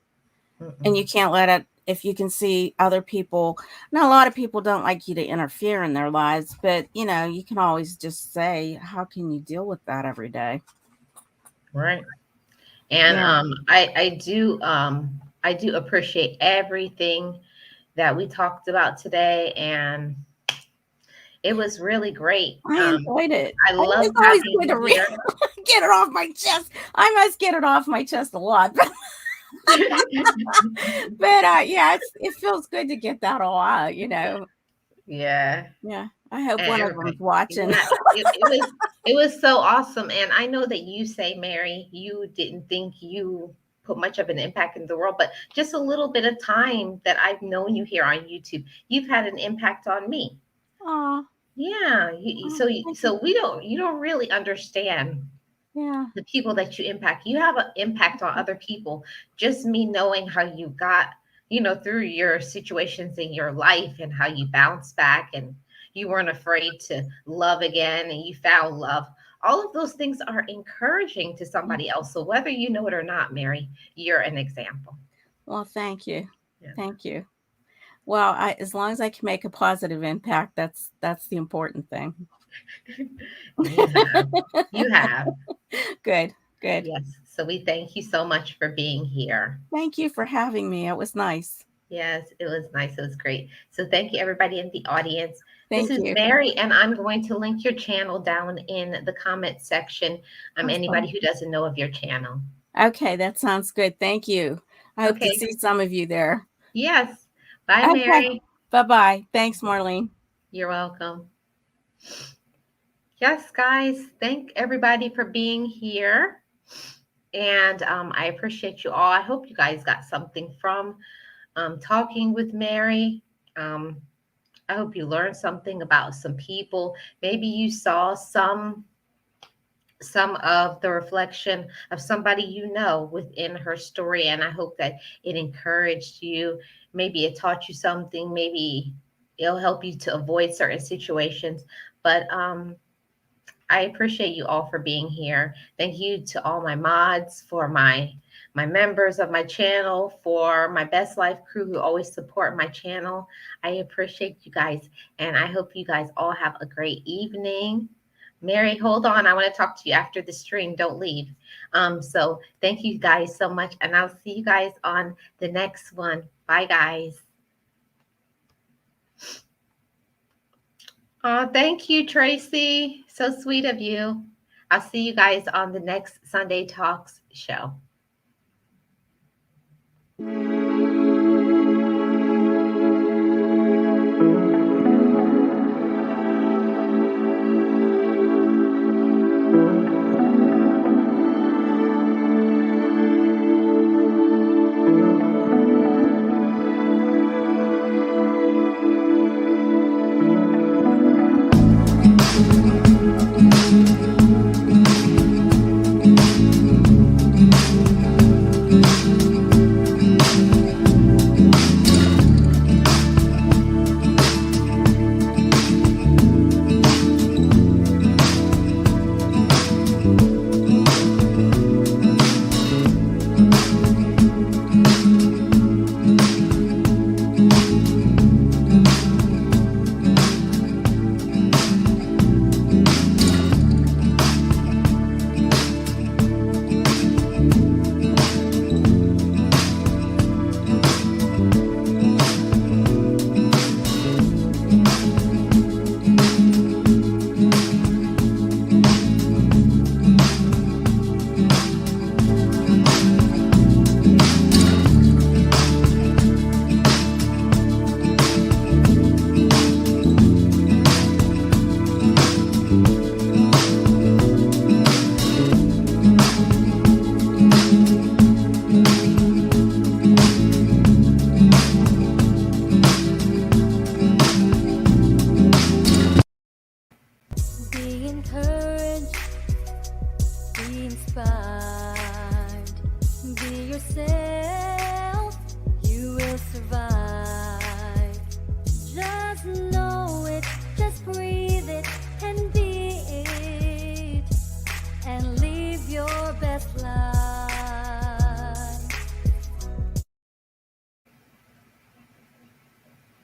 And you Mm-mm. can't let it, if you can see other people. Now, a lot of people don't like you to interfere in their lives, but you can always just say, how can you deal with that every day? Right. And Yeah. I do appreciate everything that we talked about today, and it was really great. I enjoyed it. I love It's always having good to you here. get it off my chest. I must get it off my chest a lot. But yeah, it feels good to get that all out. Yeah. Yeah. I hope And one of them's everybody. watching. Yeah, it was so awesome. And I know that you say, Mary, you didn't think you put much of an impact in the world, but just a little bit of time that I've known you here on YouTube, you've had an impact on me. Oh, Yeah. thank you. So you don't really understand Yeah. the people that you impact. You have an impact on other people. Just me knowing how you got, through your situations in your life and how you bounced back and you weren't afraid to love again and you found love. All of those things are encouraging to Yeah. somebody else. So whether you know it or not, Mary, you're an example. Well, thank you. Yeah. Thank you. Well, as long as I can make a positive impact, that's the important thing. And you have. You have. Good. Good. Yes. So we thank you so much for being here. Thank you for having me. It was nice. Yes, it was nice. It was great. So thank you, everybody in the audience. This Thank is you. Mary, and I'm going to link your channel down in the comment section. Awesome. Anybody who doesn't know of your channel. Okay, that sounds good. Thank you. I hope to Okay. see some of you there. Yes. Bye, Okay. Mary. Bye-bye. Thanks, Marlene. You're welcome. Yes, guys. Thank everybody for being here. And I appreciate you all. I hope you guys got something from talking with Mary. Um, I hope you learned something about some people. Maybe you saw some some of the reflection of somebody you know within her story. And I hope that it encouraged you. Maybe it taught you something. Maybe it'll help you to avoid certain situations. But I appreciate you all for being here. Thank you to all my mods, for my members of my channel, for my Best Life crew who always support my channel. I appreciate you guys, and I hope you guys all have a great evening. Mary, hold on. I want to talk to you after the stream. Don't leave. So thank you guys so much, and I'll see you guys on the next one. Bye, guys. Oh, thank you, Tracy. So sweet of you. I'll see you guys on the next Sunday Talks show.